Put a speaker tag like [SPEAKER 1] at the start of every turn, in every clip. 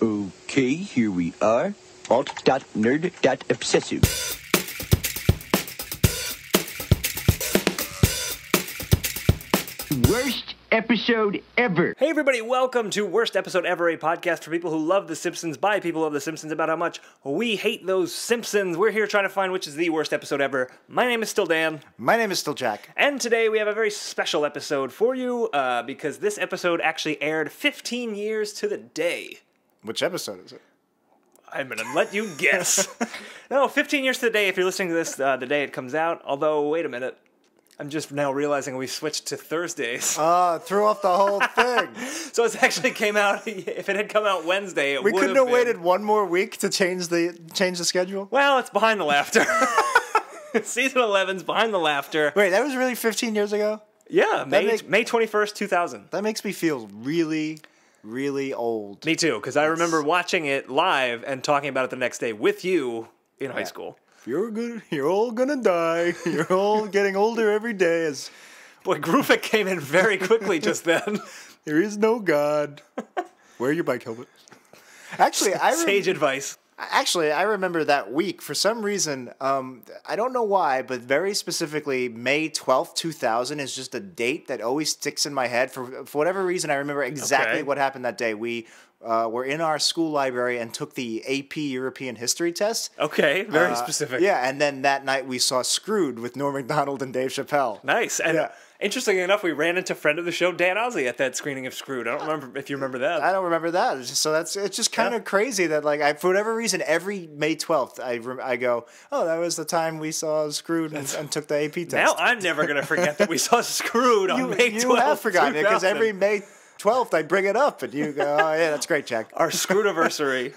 [SPEAKER 1] Okay, here we are. Alt.nerd.obsessive. Worst episode ever.
[SPEAKER 2] Hey everybody, welcome to Worst Episode Ever, a podcast for people who love The Simpsons by people who love The Simpsons about how much we hate those Simpsons. We're here trying to find which is the worst episode ever. My name is still Dan.
[SPEAKER 3] My name is still Jack.
[SPEAKER 2] And today we have a very special episode for you because this episode actually aired 15 years to the day.
[SPEAKER 3] Which episode is it?
[SPEAKER 2] I'm going to let you guess. No, 15 years to the day if you're listening to this the day it comes out. Although, wait a minute. I'm just now realizing we switched to Thursdays.
[SPEAKER 3] Threw off the whole thing.
[SPEAKER 2] So it actually came out, if it had come out Wednesday, it would have been...
[SPEAKER 3] We couldn't have waited one more week to change the schedule?
[SPEAKER 2] Well, it's Behind the Laughter. Season 11's Behind the Laughter.
[SPEAKER 3] Wait, that was really 15 years ago?
[SPEAKER 2] Yeah, May 21st, 2000.
[SPEAKER 3] That makes me feel really, really old.
[SPEAKER 2] Me too, because I remember watching it live and talking about it the next day with you in high school.
[SPEAKER 3] You're all gonna die. You're all getting older every day.
[SPEAKER 2] Boy, Groophic came in very quickly just then.
[SPEAKER 3] There is no God. Wear your bike helmet. Actually,
[SPEAKER 2] Sage advice.
[SPEAKER 3] Actually, I remember that week. For some reason, I don't know why, but very specifically, May 12th, 2000 is just a date that always sticks in my head. For whatever reason, I remember exactly what happened that day. We were in our school library and took the AP European History test.
[SPEAKER 2] Okay, very specific.
[SPEAKER 3] Yeah, and then that night we saw Screwed with Norm MacDonald and Dave Chappelle.
[SPEAKER 2] Nice. And interestingly enough, we ran into friend of the show, Dan Ozzie, at that screening of Screwed. I don't remember if you remember that.
[SPEAKER 3] I don't remember that. It's just kind of crazy that, like, for whatever reason, every May 12th, I go, oh, that was the time we saw Screwed and took the AP test.
[SPEAKER 2] Now I'm never going to forget that we saw Screwed on May 12th,
[SPEAKER 3] You have forgotten it, because every May 12th I bring it up, and you go, oh, yeah, that's great, Jack.
[SPEAKER 2] Our Screwed-iversary.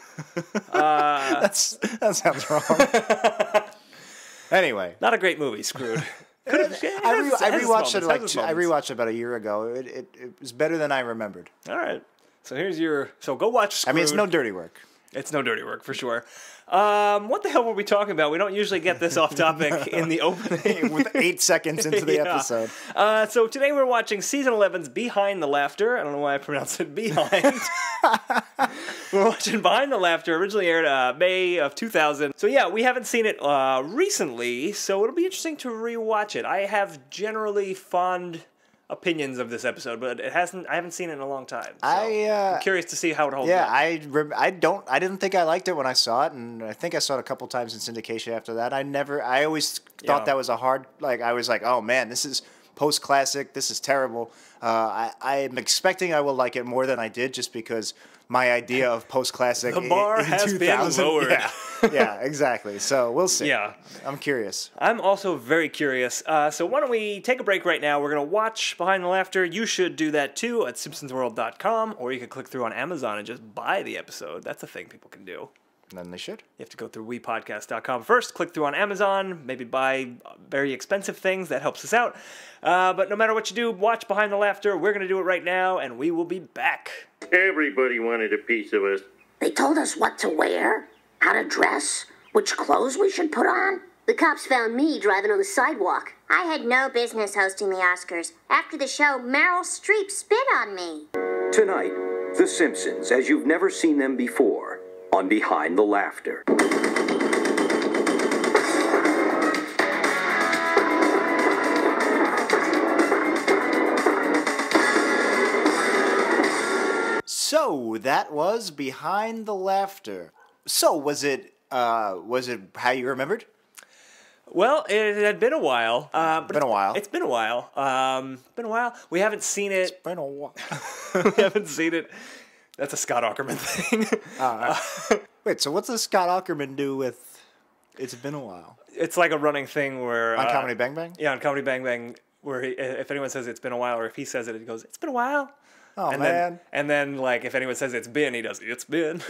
[SPEAKER 3] That sounds wrong. Anyway.
[SPEAKER 2] Not a great movie, Screwed.
[SPEAKER 3] I rewatched it about a year ago. It was better than I remembered.
[SPEAKER 2] All right. So go watch Screwed.
[SPEAKER 3] I mean, it's no dirty work.
[SPEAKER 2] It's no dirty work, for sure. What the hell were we talking about? We don't usually get this off topic in the opening.
[SPEAKER 3] With 8 seconds into the episode.
[SPEAKER 2] So today we're watching Season 11's Behind the Laughter. I don't know why I pronounced it behind. We're watching Behind the Laughter. Originally aired May of 2000. So yeah, we haven't seen it recently, so it'll be interesting to rewatch it. I have generally fond opinions of this episode, but I haven't seen it in a long time. So I'm curious to see how it holds up.
[SPEAKER 3] I didn't think I liked it when I saw it, and I think I saw it a couple times in syndication after that. I always thought that was a hard, I was like, oh man, this is post-classic, this is terrible. I'm expecting I will like it more than I did, just because my idea of post-classic
[SPEAKER 2] the bar has been lowered.
[SPEAKER 3] Yeah, exactly. So we'll see.
[SPEAKER 2] Yeah.
[SPEAKER 3] I'm curious.
[SPEAKER 2] I'm also very curious. So why don't we take a break right now? We're going to watch Behind the Laughter. You should do that too at simpsonsworld.com, or you could click through on Amazon and just buy the episode. That's a thing people can do.
[SPEAKER 3] Then they should.
[SPEAKER 2] You have to go through wepodcast.com first, click through on Amazon, maybe buy very expensive things. That helps us out. But no matter what you do, watch Behind the Laughter. We're going to do it right now, and we will be back.
[SPEAKER 4] Everybody wanted a piece of us.
[SPEAKER 5] They told us what to wear, how to dress, which clothes we should put on.
[SPEAKER 6] The cops found me driving on the sidewalk. I had no business hosting the Oscars. After the show, Meryl Streep spit on me.
[SPEAKER 7] Tonight, The Simpsons as you've never seen them before on Behind the Laughter.
[SPEAKER 3] So that was Behind the Laughter. So was it how you remembered?
[SPEAKER 2] Well, it had been a while.
[SPEAKER 3] It's been a while.
[SPEAKER 2] It's been a while. We haven't seen it.
[SPEAKER 3] It's been a while.
[SPEAKER 2] We haven't seen it. That's a Scott Aukerman thing.
[SPEAKER 3] Wait, so what's does Scott Aukerman do with It's Been a While?
[SPEAKER 2] It's like a running thing where...
[SPEAKER 3] On Comedy Bang Bang?
[SPEAKER 2] Yeah, on Comedy Bang Bang, where if anyone says it's been a while, or if he says it, he goes, it's been a while.
[SPEAKER 3] Oh, man.
[SPEAKER 2] Then, like, if anyone says it's been, he does, it's been.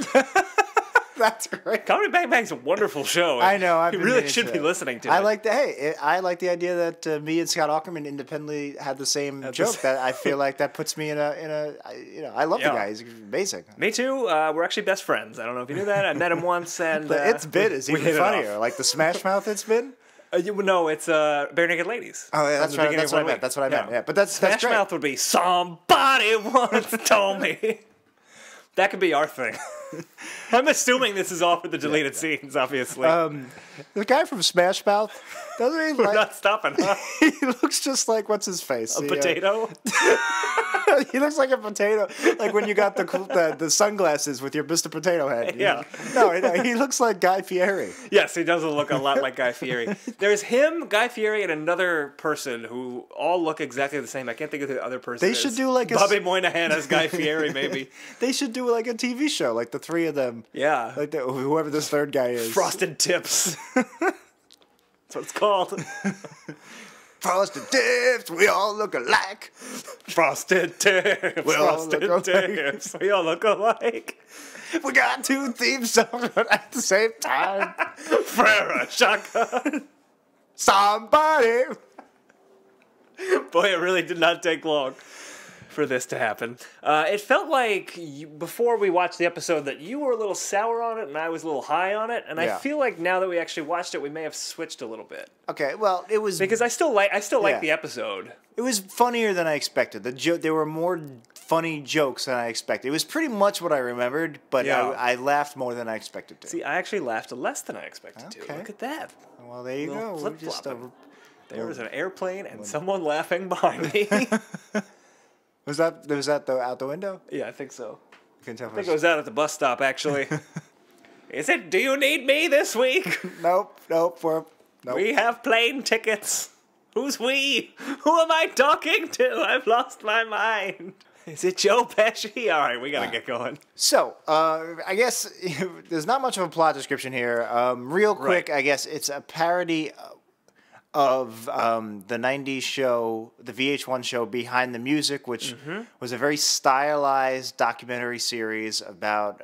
[SPEAKER 3] That's great.
[SPEAKER 2] Comedy Bang Bang's a wonderful show.
[SPEAKER 3] I know.
[SPEAKER 2] You really should be listening to it.
[SPEAKER 3] I like the idea that me and Scott Aukerman independently had the same joke. That I feel like that puts me in a I love the guy. He's amazing.
[SPEAKER 2] Me too. We're actually best friends. I don't know if you knew that. I met him once, and
[SPEAKER 3] It's Been is even funnier. Like the Smash Mouth It's Been.
[SPEAKER 2] No, it's Bare Naked Ladies.
[SPEAKER 3] Oh, yeah, that's right. That's what I meant. That's what I meant. Yeah, but that's
[SPEAKER 2] Smash
[SPEAKER 3] great.
[SPEAKER 2] Mouth would be somebody once told me. That could be our thing. I'm assuming this is all for the deleted scenes, obviously.
[SPEAKER 3] The guy from Smash Mouth, doesn't he?
[SPEAKER 2] We're not stopping, huh?
[SPEAKER 3] He looks just like what's his face?
[SPEAKER 2] A potato?
[SPEAKER 3] He looks like a potato, like when you got the sunglasses with your Mr. Potato Head.
[SPEAKER 2] Yeah.
[SPEAKER 3] No, he looks like Guy Fieri.
[SPEAKER 2] Yes, he does look a lot like Guy Fieri. There's him, Guy Fieri, and another person who all look exactly the same. I can't think of the other person.
[SPEAKER 3] They should do like
[SPEAKER 2] Bobby Moynihan as Guy Fieri, maybe.
[SPEAKER 3] They should do like a TV show, like the three of them.
[SPEAKER 2] Yeah.
[SPEAKER 3] Like whoever this third guy is.
[SPEAKER 2] Frosted Tips. That's what it's called.
[SPEAKER 3] Frosted Tips, we all look alike.
[SPEAKER 2] Frosted Tips.
[SPEAKER 3] We all
[SPEAKER 2] Frosted
[SPEAKER 3] look alike.
[SPEAKER 2] Tips. We all look alike.
[SPEAKER 3] We got two theme songs at the same time.
[SPEAKER 2] Frere shotgun.
[SPEAKER 3] Somebody.
[SPEAKER 2] Boy, it really did not take long for this to happen. It felt like before we watched the episode that you were a little sour on it and I was a little high on it, and I feel like now that we actually watched it, we may have switched a little bit.
[SPEAKER 3] Okay, well, it was
[SPEAKER 2] because I still like the episode.
[SPEAKER 3] It was funnier than I expected. There were more funny jokes than I expected. It was pretty much what I remembered, but I laughed more than I expected to.
[SPEAKER 2] See, I actually laughed less than I expected to. Look at that.
[SPEAKER 3] Well, there you go.
[SPEAKER 2] Flip-flopping. There was an airplane and someone laughing behind me.
[SPEAKER 3] Was that out the window?
[SPEAKER 2] Yeah, I think so.
[SPEAKER 3] I can tell.
[SPEAKER 2] I think it was out at the bus stop, actually. Is it, do you need me this week?
[SPEAKER 3] Nope.
[SPEAKER 2] We have plane tickets. Who's we? Who am I talking to? I've lost my mind. Is it Joe Pesci? All right, we got to get going.
[SPEAKER 3] So, I guess there's not much of a plot description here. Real quick, I guess it's a parody of the 90s show, the VH1 show Behind the Music, which was a very stylized documentary series about,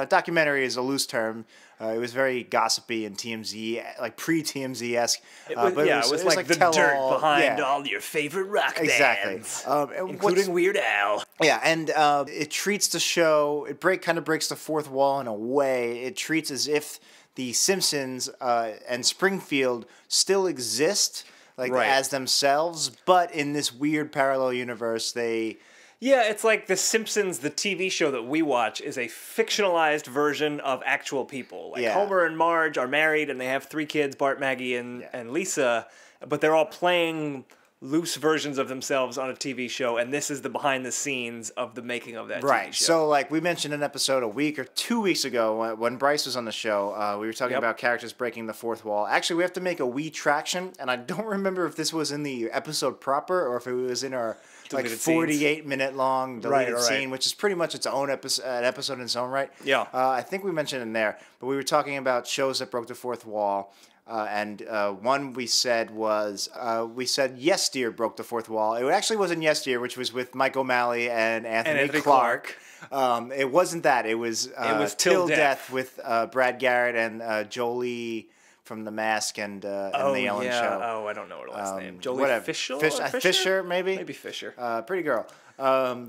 [SPEAKER 3] documentary is a loose term. It was very gossipy and TMZ, like pre-TMZ-esque.
[SPEAKER 2] It was like the dirt behind all your favorite rock bands. Including Weird Al.
[SPEAKER 3] Yeah, and it treats the show, kind of breaks the fourth wall in a way. It treats as if the Simpsons and Springfield still exist, as themselves, but in this weird parallel universe, they...
[SPEAKER 2] Yeah, it's like The Simpsons, the TV show that we watch, is a fictionalized version of actual people. Like Homer and Marge are married and they have 3 kids, Bart, Maggie, and Lisa, but they're all playing loose versions of themselves on a TV show, and this is the behind the scenes of the making of that TV show.
[SPEAKER 3] So like we mentioned an episode a week or 2 weeks ago when Bryce was on the show, we were talking about characters breaking the fourth wall. Actually, we have to make a wee traction, and I don't remember if this was in the episode proper or if it was in our 48-minute long deleted scene, which is pretty much its own episode in its own right.
[SPEAKER 2] Yeah.
[SPEAKER 3] I think we mentioned in there, but we were talking about shows that broke the fourth wall. And one we said was, Yes Dear broke the fourth wall. It actually wasn't Yes Dear, which was with Mike O'Malley and Anthony Clark. It wasn't that. It was Till Death with Brad Garrett and Jolie from The Mask and The Ellen Show.
[SPEAKER 2] Oh, I don't know her last name. Jolie Fisher?
[SPEAKER 3] Fisher, maybe?
[SPEAKER 2] Maybe Fisher.
[SPEAKER 3] Pretty girl.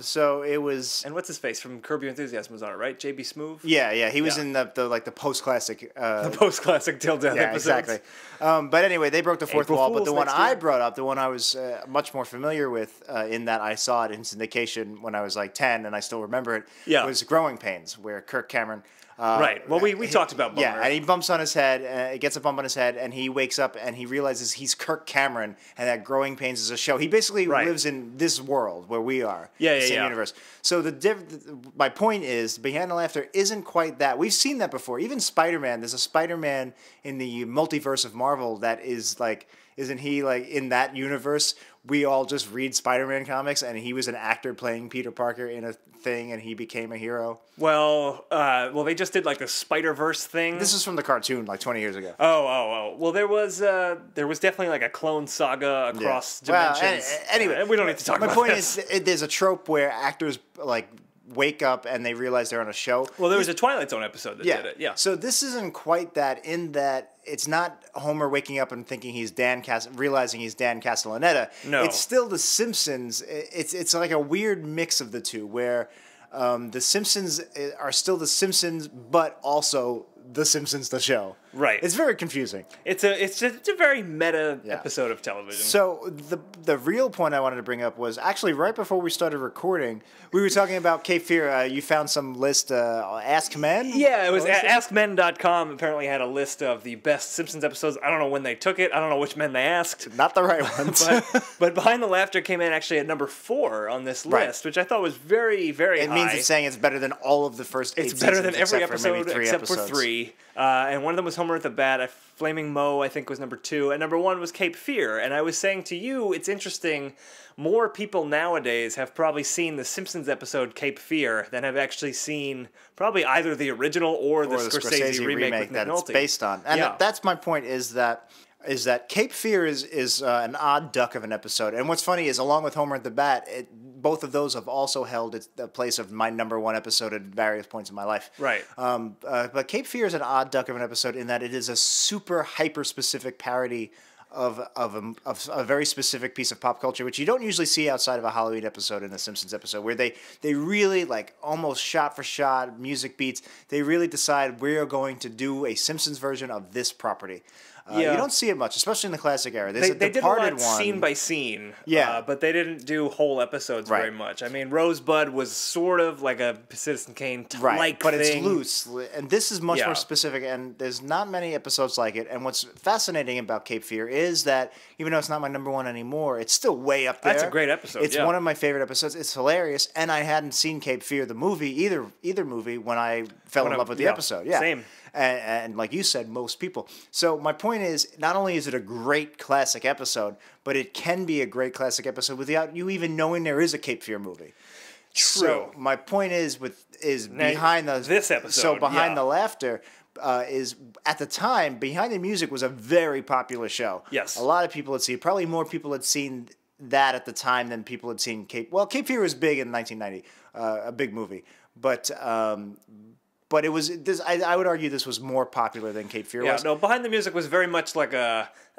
[SPEAKER 3] So it was...
[SPEAKER 2] And what's his face from Curb Your Enthusiasm was on it, right? J.B. Smoove?
[SPEAKER 3] Yeah. He was in the post-classic...
[SPEAKER 2] the post-classic Till Death episodes.
[SPEAKER 3] Exactly. But anyway, they broke the fourth wall. But the one I brought up, the one I was much more familiar with in that I saw it in syndication when I was like 10 and I still remember it, was Growing Pains, where Kirk Cameron...
[SPEAKER 2] right. Well, we talked about Bummer.
[SPEAKER 3] Yeah, and he bumps on his head, gets a bump on his head, and he wakes up and he realizes he's Kirk Cameron and that Growing Pains is a show. He basically lives in this world where we are. Same universe. So my point is, Behind the Laughter isn't quite that. We've seen that before. Even Spider-Man, there's a Spider-Man in the multiverse of Marvel that is like... Isn't he like in that universe? We all just read Spider-Man comics, and he was an actor playing Peter Parker in a thing, and he became a hero.
[SPEAKER 2] Well, they just did like a Spider-Verse thing.
[SPEAKER 3] This is from the cartoon, like 20 years ago.
[SPEAKER 2] Oh. Well, there was definitely like a clone saga across dimensions.
[SPEAKER 3] Well, anyway,
[SPEAKER 2] we don't need to talk about this.
[SPEAKER 3] My point is, there's a trope where actors like wake up and they realize they're on a show.
[SPEAKER 2] Well, there was a Twilight Zone episode that did it. Yeah.
[SPEAKER 3] So this isn't quite that in that it's not Homer waking up and thinking he's realizing he's Dan Castellaneta.
[SPEAKER 2] No.
[SPEAKER 3] It's still The Simpsons. It's like a weird mix of the two where The Simpsons are still The Simpsons, but also The Simpsons the show.
[SPEAKER 2] Right.
[SPEAKER 3] It's very confusing.
[SPEAKER 2] It's a very meta episode of television.
[SPEAKER 3] So the real point I wanted to bring up was actually right before we started recording, we were talking about Cape Fear. You found some list, Ask Men?
[SPEAKER 2] Yeah, it was AskMen.com apparently had a list of the best Simpsons episodes. I don't know when they took it. I don't know which men they asked.
[SPEAKER 3] Not the right ones.
[SPEAKER 2] but Behind the Laughter came in actually at number 4 on this list, which I thought was very, very high.
[SPEAKER 3] It means it's saying it's better than all of the first 8 seasons.
[SPEAKER 2] It's better than every episode except
[SPEAKER 3] episodes.
[SPEAKER 2] for 3. And one of them was Homer at the Bat. Flaming Moe, I think, was number 2. And number 1 was Cape Fear. And I was saying to you, it's interesting, more people nowadays have probably seen the Simpsons episode Cape Fear than have actually seen probably either the original or the Scorsese remake with Nick
[SPEAKER 3] that
[SPEAKER 2] Nolte.
[SPEAKER 3] It's based on. And that's my point, is that Cape Fear is an odd duck of an episode. And what's funny is, along with Homer at the Bat, both of those have also held the place of my number 1 episode at various points in my life.
[SPEAKER 2] Right.
[SPEAKER 3] But Cape Fear is an odd duck of an episode in that it is a super hyper-specific parody of a very specific piece of pop culture, which you don't usually see outside of a Halloween episode and a Simpsons episode, where they really, like, almost shot for shot, music beats, they really decide we're going to do a Simpsons version of this property. You don't see it much, especially in the classic era. There's
[SPEAKER 2] they did a lot
[SPEAKER 3] one.
[SPEAKER 2] scene by scene,
[SPEAKER 3] Yeah.
[SPEAKER 2] but they didn't do whole episodes very much. I mean, Rosebud was sort of like a Citizen Kane-like
[SPEAKER 3] but
[SPEAKER 2] thing.
[SPEAKER 3] it's loose, and this is much more specific, and there's not many episodes like it. And what's fascinating about Cape Fear is that, even though it's not my number 1 anymore, it's still way up there.
[SPEAKER 2] That's a great episode.
[SPEAKER 3] It's one of my favorite episodes. It's hilarious, and I hadn't seen Cape Fear, the movie, either movie, when I fell in love with the episode. Yeah,
[SPEAKER 2] same.
[SPEAKER 3] And like you said, most people. So my point is, not only is it a great classic episode, but it can be a great classic episode without you even knowing there is a Cape Fear movie.
[SPEAKER 2] True.
[SPEAKER 3] So my point is behind
[SPEAKER 2] this episode.
[SPEAKER 3] So Behind the Laughter is, at the time, Behind the Music was a very popular show.
[SPEAKER 2] Yes. A
[SPEAKER 3] lot of people had seen. Probably more people had seen that at the time than people had seen Cape. Well, Cape Fear was big in 1990, a big movie, but it was this. I would argue this was more popular than Cape Fear was.
[SPEAKER 2] Yeah, no, Behind the Music was very much like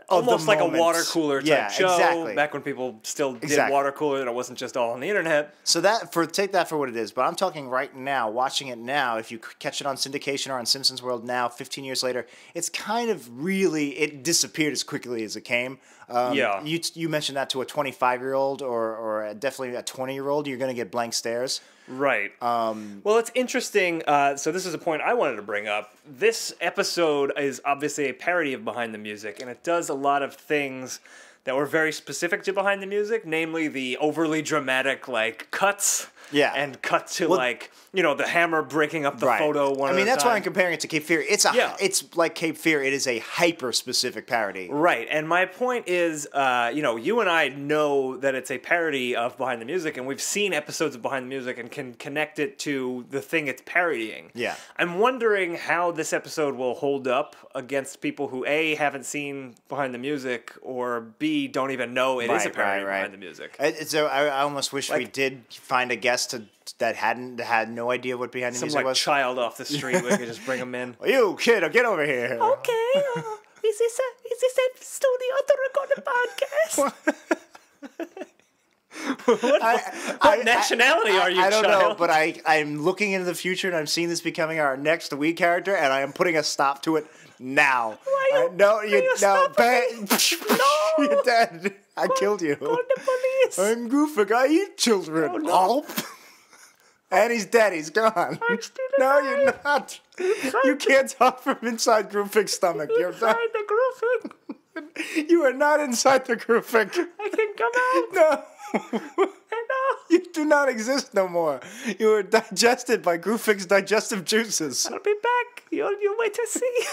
[SPEAKER 2] almost like a water cooler type show.
[SPEAKER 3] Exactly.
[SPEAKER 2] Back when people still did water cooler, and it wasn't just all on the internet.
[SPEAKER 3] So take that for what it is. But I'm talking right now, watching it now. If you catch it on syndication or on Simpsons World now, 15 years later, it's kind of it disappeared as quickly as it came. You mentioned that to a 25-year-old or definitely a 20-year-old, you're going to get blank stares.
[SPEAKER 2] Right. Well, it's interesting. So this is a point I wanted to bring up. This episode is obviously a parody of Behind the Music, and it does a lot of things that were very specific to Behind the Music, namely the overly dramatic, like, cuts.
[SPEAKER 3] Yeah.
[SPEAKER 2] And cut to, the hammer breaking up the photo one at a time.
[SPEAKER 3] That's why I'm comparing it to Cape Fear. It's like Cape Fear. It is a hyper-specific parody.
[SPEAKER 2] Right. And my point is, you and I know that it's a parody of Behind the Music, and we've seen episodes of Behind the Music and can connect it to the thing it's parodying.
[SPEAKER 3] Yeah.
[SPEAKER 2] I'm wondering how this episode will hold up against people who, A, haven't seen Behind the Music, or B, don't even know it is a parody of Behind the Music.
[SPEAKER 3] So I almost wish we did find a guest that had no idea what Behind the Music was.
[SPEAKER 2] Some child off the street, we could just bring him in.
[SPEAKER 3] You kid, get over here.
[SPEAKER 6] Okay, is this still the other recorded podcast?
[SPEAKER 2] What nationality are you,
[SPEAKER 3] I don't
[SPEAKER 2] child?
[SPEAKER 3] know, but I'm looking into the future, and I'm seeing this becoming our next Wii character, and I am putting a stop to it now.
[SPEAKER 6] No,
[SPEAKER 3] you're dead. I killed you.
[SPEAKER 6] Call the police.
[SPEAKER 3] I'm Groophic. I eat children.
[SPEAKER 6] Oh, no.
[SPEAKER 3] And he's dead. He's gone.
[SPEAKER 6] I'm still
[SPEAKER 3] No,
[SPEAKER 6] alive.
[SPEAKER 3] you're not. You can't talk from inside Groophic's stomach. You're
[SPEAKER 6] Inside
[SPEAKER 3] done.
[SPEAKER 6] the Groophic.
[SPEAKER 3] You are not inside the Groophic.
[SPEAKER 6] I can come out.
[SPEAKER 3] No.
[SPEAKER 6] No.
[SPEAKER 3] You do not exist no more. You were digested by Groophic's digestive juices.
[SPEAKER 6] I'll be back. You'll wait to see.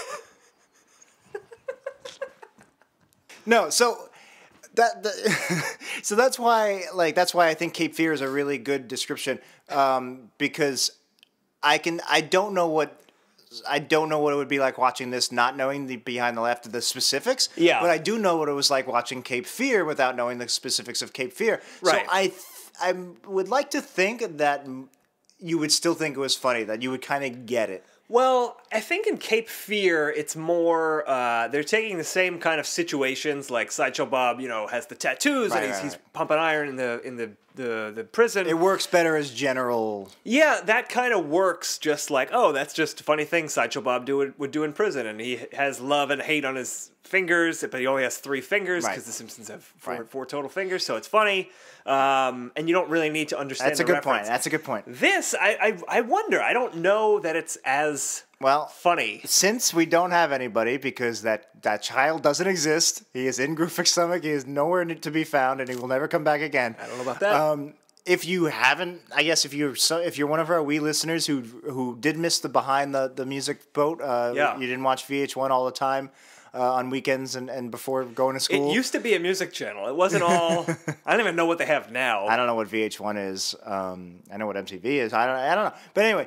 [SPEAKER 3] No, so so that's why I think Cape Fear is a really good description, because I don't know what it would be like watching this, not knowing the Behind the Laughter, the specifics.
[SPEAKER 2] Yeah.
[SPEAKER 3] But I do know what it was like watching Cape Fear without knowing the specifics of Cape Fear.
[SPEAKER 2] Right.
[SPEAKER 3] So I would like to think that you would still think it was funny, that you would kind of get it.
[SPEAKER 2] Well, I think in Cape Fear, it's more, they're taking the same kind of situations, like Sideshow Bob, has the tattoos, and he's pumping iron in the the prison.
[SPEAKER 3] It works better as general.
[SPEAKER 2] Yeah, that kind of works just like, oh, that's just a funny thing Sideshow Bob would do in prison. And he has love and hate on his fingers, but he only has 3 fingers because the Simpsons have four total fingers, so it's funny. And you don't really need to understand
[SPEAKER 3] That's a good point. That's a good point.
[SPEAKER 2] This, I wonder. I don't know that it's as funny.
[SPEAKER 3] Since we don't have anybody because that child doesn't exist, he is in Groophic's stomach, he is nowhere to be found, and he will never come back again.
[SPEAKER 2] I don't know about that.
[SPEAKER 3] If you haven't, I guess if you're one of our wee listeners who did miss the behind the music boat, you didn't watch VH1 all the time. On weekends and before going to school.
[SPEAKER 2] It used to be a music channel. It wasn't all... I don't even know what they have now.
[SPEAKER 3] I don't know what VH1 is. I know what MTV is. I don't know. But anyway,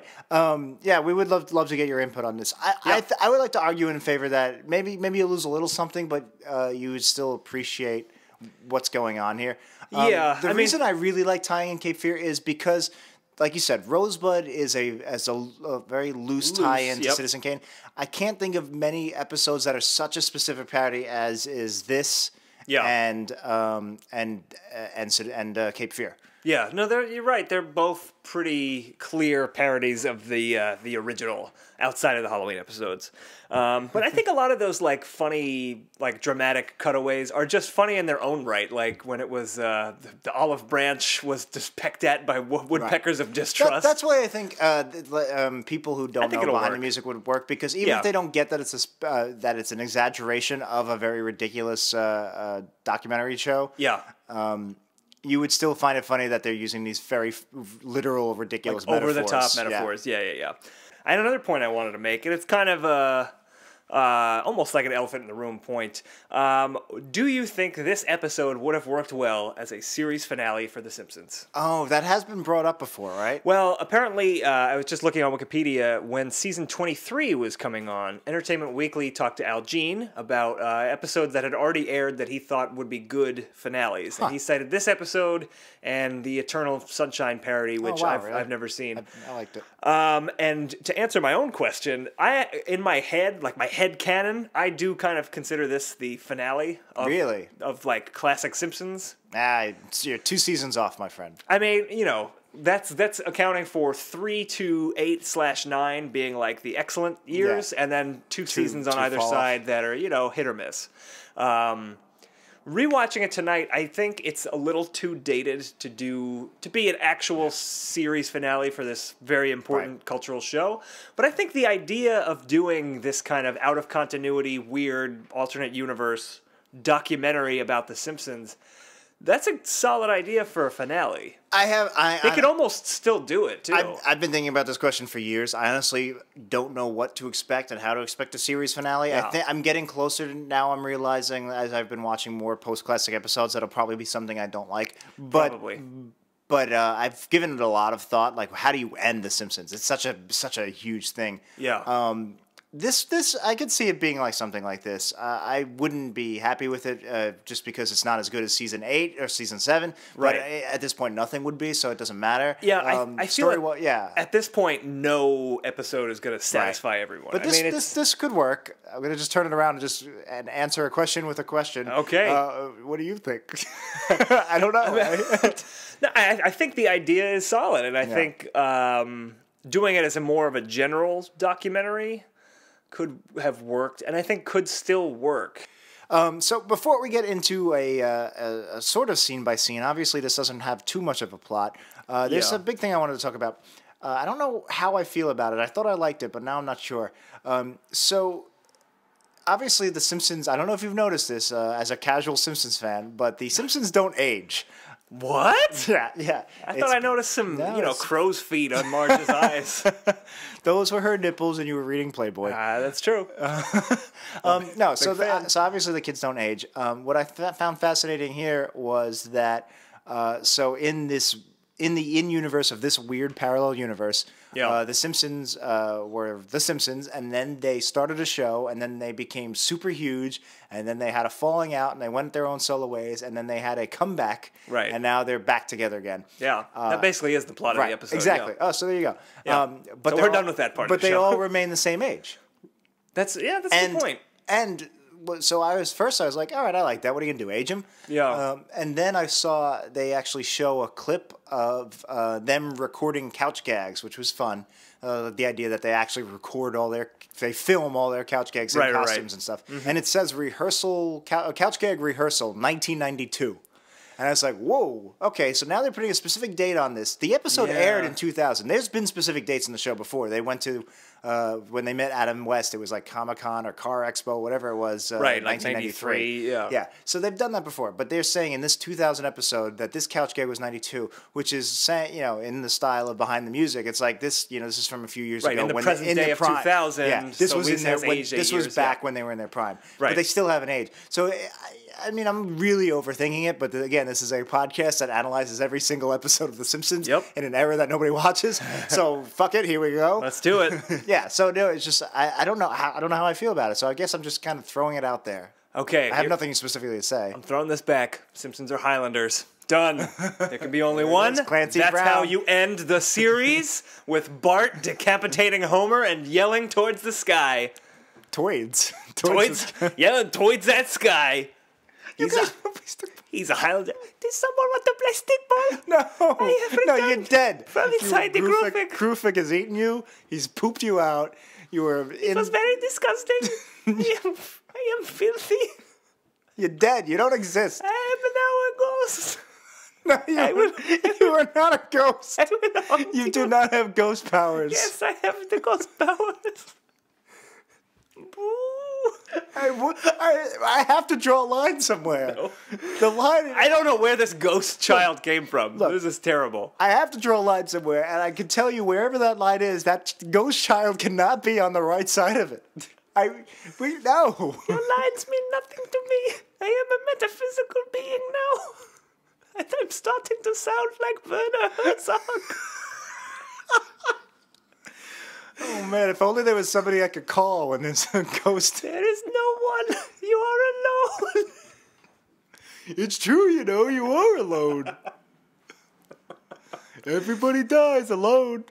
[SPEAKER 3] we would love to get your input on this. I would like to argue in favor that maybe you'll lose a little something, but you would still appreciate what's going on here. The reason I really like tying in Cape Fear is because... Like you said, Rosebud is a very loose tie-in to Citizen Kane. I can't think of many episodes that are such a specific parody as is this and Cape Fear.
[SPEAKER 2] Yeah, no, you're right. They're both pretty clear parodies of the original outside of the Halloween episodes. But I think a lot of those like funny, like dramatic cutaways are just funny in their own right. Like when it was the olive branch was just pecked at by woodpeckers of distrust.
[SPEAKER 3] That's why I think people who don't know behind the music would work, because even if they don't get that it's an exaggeration of a very ridiculous documentary show.
[SPEAKER 2] Yeah.
[SPEAKER 3] You would still find it funny that they're using these very literal, ridiculous metaphors.
[SPEAKER 2] Over-the-top metaphors. Yeah. I had another point I wanted to make, and it's kind of almost like an elephant in the room point. Do you think this episode would have worked well as a series finale for The Simpsons?
[SPEAKER 3] Oh, that has been brought up before, right?
[SPEAKER 2] Well, apparently, I was just looking on Wikipedia, when season 23 was coming on, Entertainment Weekly talked to Al Jean about episodes that had already aired that he thought would be good finales. And he cited this episode and the Eternal Sunshine parody, which I've never seen.
[SPEAKER 3] I liked it.
[SPEAKER 2] And to answer my own question, in my head, like my head canon, I do kind of consider this the finale of like classic Simpsons.
[SPEAKER 3] You're 2 seasons off, my friend.
[SPEAKER 2] I mean, that's accounting for 3 to 8/9 being like the excellent years, and then 2 seasons on either side that are hit or miss. Rewatching it tonight, I think it's a little too dated to be an actual series finale for this very important cultural show. But I think the idea of doing this kind of out of continuity, weird alternate universe documentary about The Simpsons, that's a solid idea for a finale. They could almost still do it, too.
[SPEAKER 3] I've been thinking about this question for years. I honestly don't know what to expect and how to expect a series finale. Yeah. I'm getting closer to now. I'm realizing as I've been watching more post-classic episodes that'll probably be something I don't like. Probably. But I've given it a lot of thought. Like, how do you end The Simpsons? It's such a huge thing.
[SPEAKER 2] Yeah.
[SPEAKER 3] This I could see it being like something like this. I wouldn't be happy with it just because it's not as good as season 8 or season 7. Right. But at this point, nothing would be, so it doesn't matter.
[SPEAKER 2] Yeah, I feel at this point, no episode is going to satisfy everyone.
[SPEAKER 3] But this could work. I'm going to just turn it around and answer a question with a question.
[SPEAKER 2] Okay.
[SPEAKER 3] What do you think? I don't know.
[SPEAKER 2] No, I think the idea is solid, and I think doing it as a more of a general documentary could have worked, and I think could still work.
[SPEAKER 3] So before we get into a sort of scene by scene, obviously this doesn't have too much of a plot. There's a big thing I wanted to talk about. I don't know how I feel about it. I thought I liked it, but now I'm not sure. So obviously The Simpsons, I don't know if you've noticed this as a casual Simpsons fan, but The Simpsons don't age.
[SPEAKER 2] What?
[SPEAKER 3] Yeah.
[SPEAKER 2] I thought I noticed some, crow's feet on Marge's eyes.
[SPEAKER 3] Those were her nipples, and you were reading Playboy.
[SPEAKER 2] That's true.
[SPEAKER 3] So obviously the kids don't age. What I found fascinating here was that in the universe of this weird parallel universe, the Simpsons were the Simpsons, and then they started a show, and then they became super huge, and then they had a falling out, and they went their own solo ways, and then they had a comeback, and now they're back together again.
[SPEAKER 2] Yeah, that basically is the plot of the episode.
[SPEAKER 3] Exactly. Yeah. Oh, so there you go.
[SPEAKER 2] Yeah. But we're done with that part.
[SPEAKER 3] But they all remain the same age.
[SPEAKER 2] That's a good point.
[SPEAKER 3] And so I was like, all right, I like that. What are you gonna do, age him?
[SPEAKER 2] Yeah.
[SPEAKER 3] And then I saw they actually show a clip of them recording couch gags, which was fun. The idea that they actually they film all their couch gags in costumes and stuff. Mm-hmm. And it says couch gag rehearsal, 1992. And I was like, whoa, okay, so now they're putting a specific date on this. The episode aired in 2000. There's been specific dates in the show before. They went to, when they met Adam West, it was like Comic-Con or Car Expo, whatever it was,
[SPEAKER 2] right,
[SPEAKER 3] 1993.
[SPEAKER 2] Like 93,
[SPEAKER 3] yeah. So they've done that before. But they're saying in this 2000 episode that this couch gag was 92, which is, saying, in the style of Behind the Music. It's like this, this is from a few years ago.
[SPEAKER 2] In the present day of 2000.
[SPEAKER 3] Yeah, this
[SPEAKER 2] so
[SPEAKER 3] was this was back when they were in their prime.
[SPEAKER 2] Right.
[SPEAKER 3] But they still haven't aged. So... I mean, I'm really overthinking it, but again, this is a podcast that analyzes every single episode of The Simpsons in an era that nobody watches. So fuck it, here we go.
[SPEAKER 2] Let's do it.
[SPEAKER 3] Yeah. So no, it's just I don't know how I feel about it. So I guess I'm just kind of throwing it out there.
[SPEAKER 2] Okay.
[SPEAKER 3] I have nothing specifically to say.
[SPEAKER 2] I'm throwing this back. Simpsons are Highlanders. Done. There can be only one.
[SPEAKER 3] That's
[SPEAKER 2] Brown. How you end the series, with Bart decapitating Homer and yelling towards the
[SPEAKER 3] Toids
[SPEAKER 2] yelling towards that sky. He's a Highlander. Does someone want to play stickball?
[SPEAKER 3] No, you're dead.
[SPEAKER 2] From inside the Groophic.
[SPEAKER 3] Groophic has eaten you. He's pooped you out. It
[SPEAKER 2] was very disgusting. I am filthy.
[SPEAKER 3] You're dead. You don't exist.
[SPEAKER 2] I am now a ghost.
[SPEAKER 3] No, you are not a ghost. You do not have ghost powers.
[SPEAKER 2] Yes, I have the ghost powers.
[SPEAKER 3] I have to draw a line somewhere.
[SPEAKER 2] No.
[SPEAKER 3] The line.
[SPEAKER 2] I don't know where this ghost child came from. Look, this is terrible.
[SPEAKER 3] I have to draw a line somewhere, and I can tell you wherever that line is, that ghost child cannot be on the right side of it. No.
[SPEAKER 2] Your lines mean nothing to me. I am a metaphysical being now. And I'm starting to sound like Werner Herzog.
[SPEAKER 3] Oh man, if only there was somebody I could call when there's a ghost.
[SPEAKER 2] There is no one. You are alone.
[SPEAKER 3] It's true, you are alone. Everybody dies alone.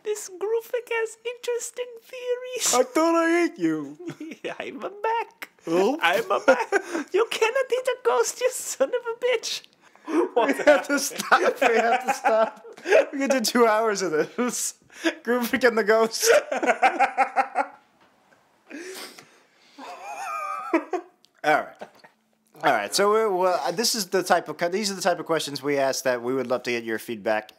[SPEAKER 2] This Groophic has interesting theories.
[SPEAKER 3] I thought I ate you.
[SPEAKER 2] I'm a back.
[SPEAKER 3] Oh.
[SPEAKER 2] I'm a back. You cannot eat a ghost, you son of a bitch.
[SPEAKER 3] We have to stop. We can do 2 hours of this. Groophic and the ghost. All right. So these are the type of questions we ask that we would love to get your feedback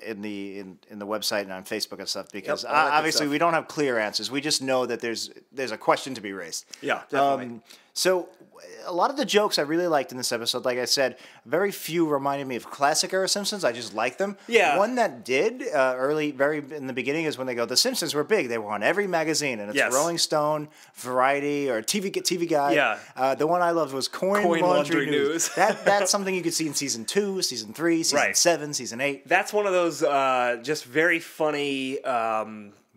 [SPEAKER 3] in the website and on Facebook and stuff, because obviously we don't have clear answers. We just know that there's a question to be raised.
[SPEAKER 2] Yeah, definitely.
[SPEAKER 3] So a lot of the jokes I really liked in this episode, like I said, very few reminded me of classic era Simpsons. I just liked them.
[SPEAKER 2] Yeah.
[SPEAKER 3] One that did very in the beginning is when they go, the Simpsons were big. They were on every magazine, and it's Rolling Stone, Variety, or TV Guide.
[SPEAKER 2] Yeah.
[SPEAKER 3] The one I loved was Coin Laundry News. That's something you could see in season 2, season 3, season 7, season 8.
[SPEAKER 2] That's one of those just very funny.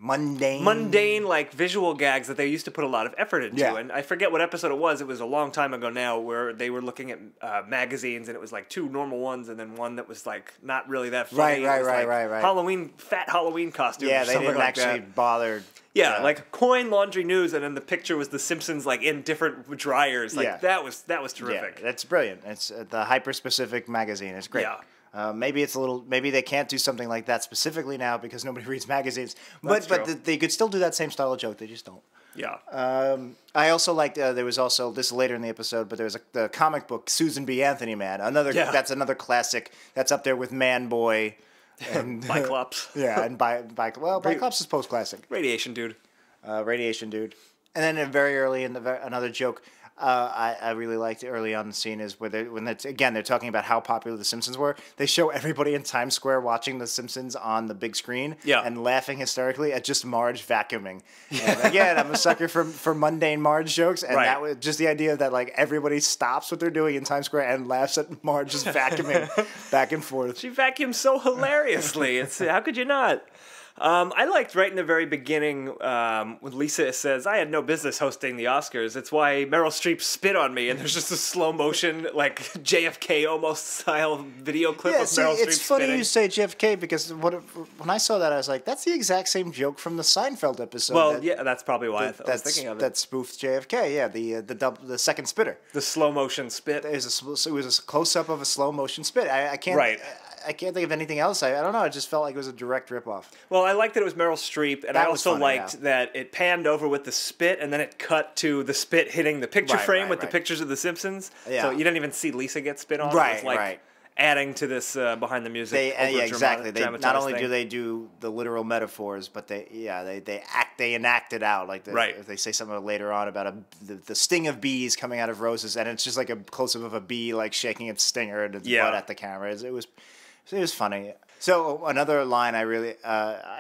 [SPEAKER 3] Mundane
[SPEAKER 2] like visual gags that they used to put a lot of effort into.
[SPEAKER 3] Yeah.
[SPEAKER 2] And I forget what episode it was a long time ago now, where they were looking at magazines, and it was like 2 normal ones and then one that was like not really that funny.
[SPEAKER 3] Right.
[SPEAKER 2] Fat Halloween costume.
[SPEAKER 3] Yeah,
[SPEAKER 2] or
[SPEAKER 3] they
[SPEAKER 2] something
[SPEAKER 3] didn't
[SPEAKER 2] like
[SPEAKER 3] actually bother.
[SPEAKER 2] Yeah, like Coin Laundry News, and then the picture was the Simpsons like in different dryers. Like that was terrific.
[SPEAKER 3] Yeah, that's brilliant. It's the hyper specific magazine. It's great.
[SPEAKER 2] Yeah.
[SPEAKER 3] Maybe they can't do something like that specifically now because nobody reads magazines. But they could still do that same style of joke. They just don't.
[SPEAKER 2] Yeah.
[SPEAKER 3] I also liked there was also this later in the episode, but there was the comic book Susan B. Anthony Man. That's another classic that's up there with Man Boy and
[SPEAKER 2] Biclops.
[SPEAKER 3] Yeah, and Biclops is post classic.
[SPEAKER 2] Radiation Dude.
[SPEAKER 3] And then very early in another joke. I really liked early on the scene is where they're talking about how popular The Simpsons were. They show everybody in Times Square watching The Simpsons on the big screen and laughing hysterically at just Marge vacuuming. And again, I'm a sucker for mundane Marge jokes, and that was just the idea that like everybody stops what they're doing in Times Square and laughs at Marge just vacuuming back and forth.
[SPEAKER 2] She vacuums so hilariously. How could you not? I liked right in the very beginning when Lisa says, "I had no business hosting the Oscars. It's why Meryl Streep spit on me." And there's just a slow motion, like JFK almost style video clip of Meryl Streep
[SPEAKER 3] it's funny
[SPEAKER 2] spitting.
[SPEAKER 3] you say JFK because when I saw that, I was like, that's the exact same joke from the Seinfeld episode.
[SPEAKER 2] Well, yeah, that's probably why I was thinking of it.
[SPEAKER 3] That spoofed JFK. Yeah, the second spitter.
[SPEAKER 2] The slow motion spit.
[SPEAKER 3] It was a close up of a slow motion spit. I can't.
[SPEAKER 2] Right.
[SPEAKER 3] I can't think of anything else. I don't know. I just felt like it was a direct ripoff.
[SPEAKER 2] Well, I liked that it was Meryl Streep, and I
[SPEAKER 3] That was
[SPEAKER 2] also
[SPEAKER 3] funny,
[SPEAKER 2] liked
[SPEAKER 3] yeah.
[SPEAKER 2] that it panned over with the spit, and then it cut to the spit hitting the picture frame with the pictures of The Simpsons.
[SPEAKER 3] Yeah.
[SPEAKER 2] So you didn't even see Lisa get spit on.
[SPEAKER 3] Right,
[SPEAKER 2] It was like
[SPEAKER 3] right.
[SPEAKER 2] adding to this behind the music.
[SPEAKER 3] Yeah, exactly. They not only
[SPEAKER 2] thing.
[SPEAKER 3] do they do the literal metaphors, but they enact it out. Like
[SPEAKER 2] Right.
[SPEAKER 3] they say something later on about the sting of bees coming out of roses, and it's just like a close up of a bee like shaking its stinger and its butt at the camera. It was funny. So another line I really,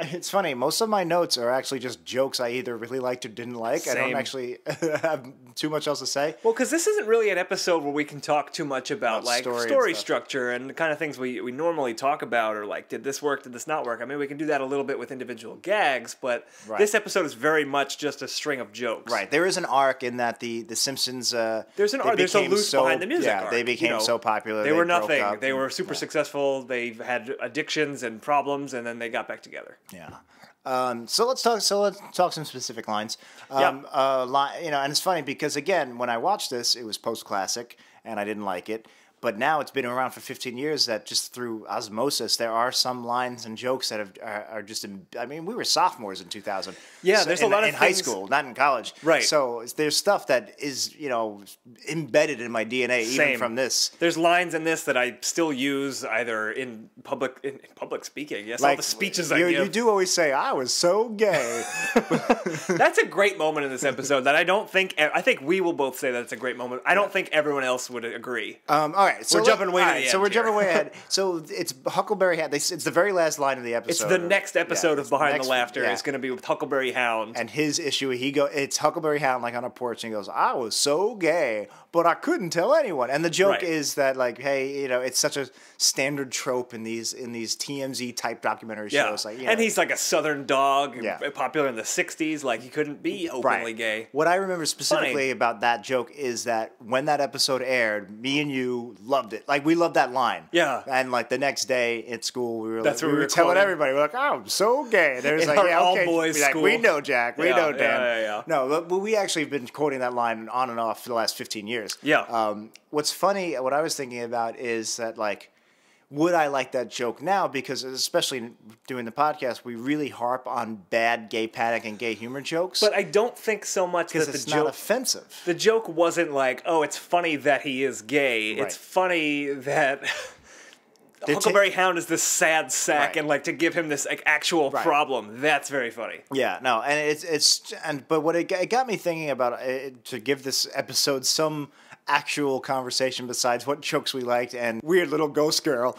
[SPEAKER 3] it's funny, most of my notes are actually just jokes I either really liked or didn't like. I don't
[SPEAKER 2] Same.
[SPEAKER 3] actually have too much else to say.
[SPEAKER 2] Well, because this isn't really an episode where we can talk too much about like
[SPEAKER 3] story and
[SPEAKER 2] story
[SPEAKER 3] stuff.
[SPEAKER 2] structure and the kind of things we normally talk about, or like, did this work, did this not work? I mean, we can do that a little bit with individual gags, but this episode is very much just a string of jokes.
[SPEAKER 3] Right. There is an arc in that the Simpsons.
[SPEAKER 2] There's an arc. There's a loose behind the music arc.
[SPEAKER 3] They became so popular.
[SPEAKER 2] They were
[SPEAKER 3] broke
[SPEAKER 2] nothing.
[SPEAKER 3] up
[SPEAKER 2] They
[SPEAKER 3] and-
[SPEAKER 2] were super successful. They had addictions and problems, and then they got back together.
[SPEAKER 3] Yeah. So let's talk some specific lines. And it's funny because again, when I watched this, it was post classic, and I didn't like it. But now it's been around for 15 years that just through osmosis, there are some lines and jokes that are just. I mean, we were sophomores in 2000.
[SPEAKER 2] Yeah, there's a lot of
[SPEAKER 3] in high
[SPEAKER 2] things-
[SPEAKER 3] school, not in college.
[SPEAKER 2] Right.
[SPEAKER 3] So there's stuff that is embedded in my DNA even
[SPEAKER 2] Same.
[SPEAKER 3] from this.
[SPEAKER 2] There's lines in this that I still use either in public speaking. Yes, all the speeches I give.
[SPEAKER 3] You do always say, "I was so gay."
[SPEAKER 2] That's a great moment in this episode that I think we will both say that it's a great moment. I don't think everyone else would agree.
[SPEAKER 3] All right, so
[SPEAKER 2] We're jumping way to the end
[SPEAKER 3] So we're
[SPEAKER 2] here.
[SPEAKER 3] jumping way ahead. So it's Huckleberry Hound. It's the very last line of the episode.
[SPEAKER 2] It's the next episode of Behind
[SPEAKER 3] next-
[SPEAKER 2] the Laughter.
[SPEAKER 3] yeah.
[SPEAKER 2] It's going to be with Huckleberry Hound.
[SPEAKER 3] And his issue, it's Huckleberry Hound like on a porch, and he goes, "I was so gay, but I couldn't tell anyone." And the joke
[SPEAKER 2] Right.
[SPEAKER 3] is that like, hey, it's such a standard trope in these TMZ type documentary shows. Like,
[SPEAKER 2] and he's like a Southern dog,
[SPEAKER 3] Yeah.
[SPEAKER 2] popular in the '60s. Like he couldn't be openly gay.
[SPEAKER 3] What I remember specifically about that joke is that when that episode aired, me and you loved it. Like we loved that line.
[SPEAKER 2] Yeah.
[SPEAKER 3] And like the next day at school, we were
[SPEAKER 2] That's
[SPEAKER 3] like,
[SPEAKER 2] what we were
[SPEAKER 3] telling
[SPEAKER 2] quoting.
[SPEAKER 3] everybody, we're like, "Oh, I'm so gay." And there's
[SPEAKER 2] In
[SPEAKER 3] like,
[SPEAKER 2] our
[SPEAKER 3] "Yeah, okay."
[SPEAKER 2] all-boys
[SPEAKER 3] We're like,
[SPEAKER 2] school.
[SPEAKER 3] "We know, Jack. We
[SPEAKER 2] Yeah,
[SPEAKER 3] know, Dan."
[SPEAKER 2] yeah.
[SPEAKER 3] No, but we actually have been quoting that line on and off for the last 15 years.
[SPEAKER 2] Yeah.
[SPEAKER 3] What's funny, what I was thinking about is that like, would I like that joke now? Because especially doing the podcast, we really harp on bad gay panic and gay humor jokes.
[SPEAKER 2] But I don't think so much
[SPEAKER 3] because
[SPEAKER 2] that
[SPEAKER 3] it's
[SPEAKER 2] the
[SPEAKER 3] not
[SPEAKER 2] joke.
[SPEAKER 3] offensive.
[SPEAKER 2] The joke wasn't like, oh, it's funny that he is gay.
[SPEAKER 3] Right.
[SPEAKER 2] It's funny that
[SPEAKER 3] They're
[SPEAKER 2] Huckleberry Hound is this sad sack,
[SPEAKER 3] Right.
[SPEAKER 2] and like to give him this like actual
[SPEAKER 3] Right.
[SPEAKER 2] problem. That's very funny.
[SPEAKER 3] Yeah, no, and but what it got me thinking about to give this episode some actual conversation besides what jokes we liked and weird little ghost girl.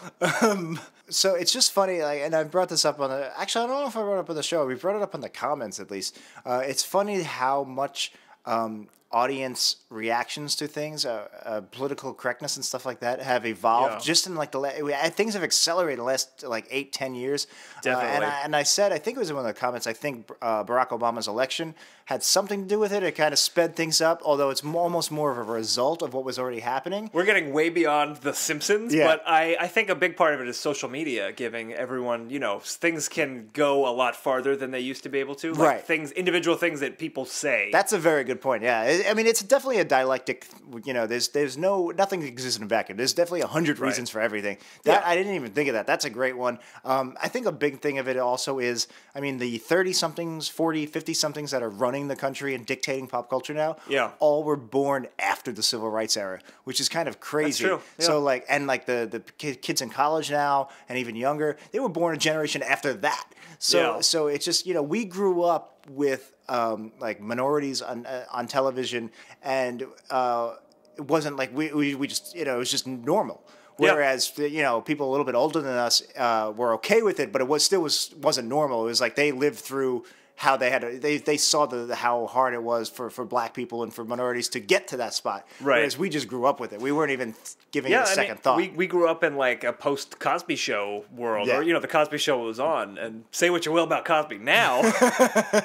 [SPEAKER 3] So it's just funny, like, and I brought this up on the. Actually, I don't know if I brought it up on the show. We brought it up in the comments at least. It's funny how much audience reactions to things, political correctness and stuff like that, have evolved just in like things have accelerated in the last like 8-10 years.
[SPEAKER 2] Definitely.
[SPEAKER 3] And I said, I think it was in one of the comments, I think Barack Obama's election had something to do with it. It kind of sped things up, although it's almost more of a result of what was already happening.
[SPEAKER 2] We're getting way beyond The Simpsons,
[SPEAKER 3] Yeah.
[SPEAKER 2] but I think a big part of it is social media giving everyone, things can go a lot farther than they used to be able to. Like
[SPEAKER 3] Right.
[SPEAKER 2] individual things that people say.
[SPEAKER 3] That's a very good point. Yeah, I mean, it's definitely a dialectic. There's nothing exists in a vacuum. There's definitely 100 reasons for everything. I didn't even think of that. That's a great one. I think a big thing of it also is, I mean, the 30-somethings, 40, 50-somethings that are running the country and dictating pop culture now, all were born after the civil rights era, which is kind of crazy.
[SPEAKER 2] That's true. Yeah.
[SPEAKER 3] So like, and like the kids in college now and even younger, they were born a generation after that. So it's just, we grew up with like minorities on television, and it wasn't like we just, it was just normal. Whereas people a little bit older than us were okay with it, but it wasn't normal. It was like they lived through how they saw how hard it was for black people and for minorities to get to that spot.
[SPEAKER 2] Right.
[SPEAKER 3] Whereas we just grew up with it. We weren't even giving it a second thought.
[SPEAKER 2] We grew up in like a post Cosby Show world, or the Cosby Show was on. And say what you will about Cosby now,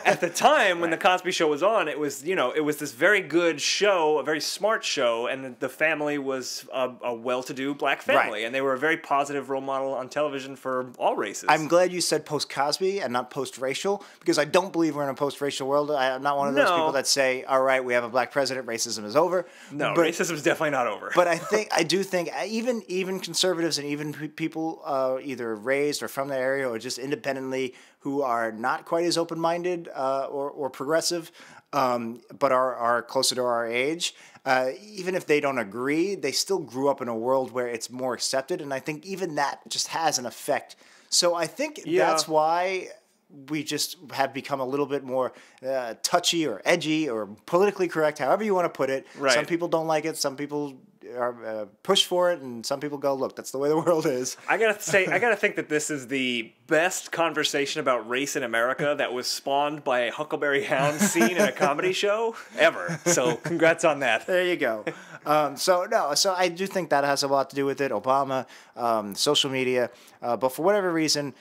[SPEAKER 2] at the time when the Cosby Show was on, it was it was this very good show, a very smart show, and the family was a well-to-do black family, and they were a very positive role model on television for all races.
[SPEAKER 3] I'm glad you said post-Cosby and not post-racial, because I don't believe we're in a post-racial world. I'm not one of those people that say, all right, we have a black president, racism is over.
[SPEAKER 2] No, racism is definitely not over.
[SPEAKER 3] But I do think even conservatives and even people either raised or from the area or just independently who are not quite as open-minded or progressive, but are closer to our age, even if they don't agree, they still grew up in a world where it's more accepted, and I think even that just has an effect. So I think that's why we just have become a little bit more touchy or edgy or politically correct, however you want to put it.
[SPEAKER 2] Right.
[SPEAKER 3] Some people don't like it. Some people are push for it, and some people go, look, that's the way the world is.
[SPEAKER 2] I gotta think that this is the best conversation about race in America that was spawned by a Huckleberry Hound scene in a comedy show ever. So congrats on that.
[SPEAKER 3] There you go. So I do think that has a lot to do with it. Obama, social media, but for whatever reason,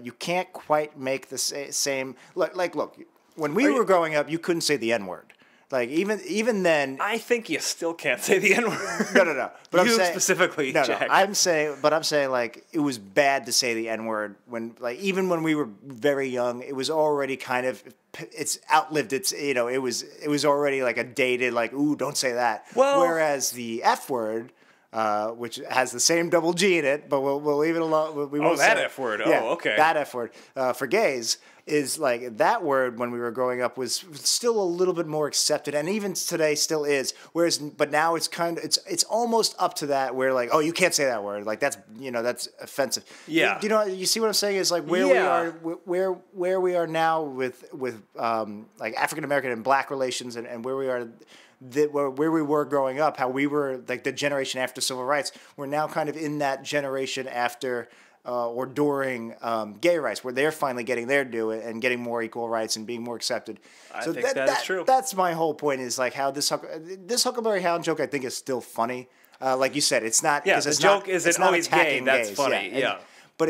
[SPEAKER 3] you can't quite make the same. Look, when we were growing up, you couldn't say the N-word. Like even then,
[SPEAKER 2] I think you still can't say the N-word.
[SPEAKER 3] No. But
[SPEAKER 2] you
[SPEAKER 3] I'm saying,
[SPEAKER 2] specifically, Jack.
[SPEAKER 3] I'm saying like it was bad to say the N-word when even when we were very young, it was already kind of it's outlived its it was already like a dated like ooh don't say that.
[SPEAKER 2] Well,
[SPEAKER 3] whereas the F word. Which has the same double G in it, but we'll leave it alone. We won't
[SPEAKER 2] that
[SPEAKER 3] say
[SPEAKER 2] F word.
[SPEAKER 3] Yeah,
[SPEAKER 2] okay.
[SPEAKER 3] That F word for gays is like that word when we were growing up was still a little bit more accepted, and even today still is. but now it's it's almost up to that where like you can't say that word, like that's that's offensive.
[SPEAKER 2] Yeah.
[SPEAKER 3] You see what I'm saying is like where we are where we are now with like African American and black relations and where we are. Where we were growing up, how we were like the generation after civil rights, we're now kind of in that generation after or during gay rights, where they're finally getting their due and getting more equal rights and being more accepted.
[SPEAKER 2] I think that is true.
[SPEAKER 3] That's my whole point. Is like how this Huckleberry Hound joke I think is still funny. Like you said, it's not.
[SPEAKER 2] Yeah, the joke isn't always gay. That's funny. Yeah.
[SPEAKER 3] But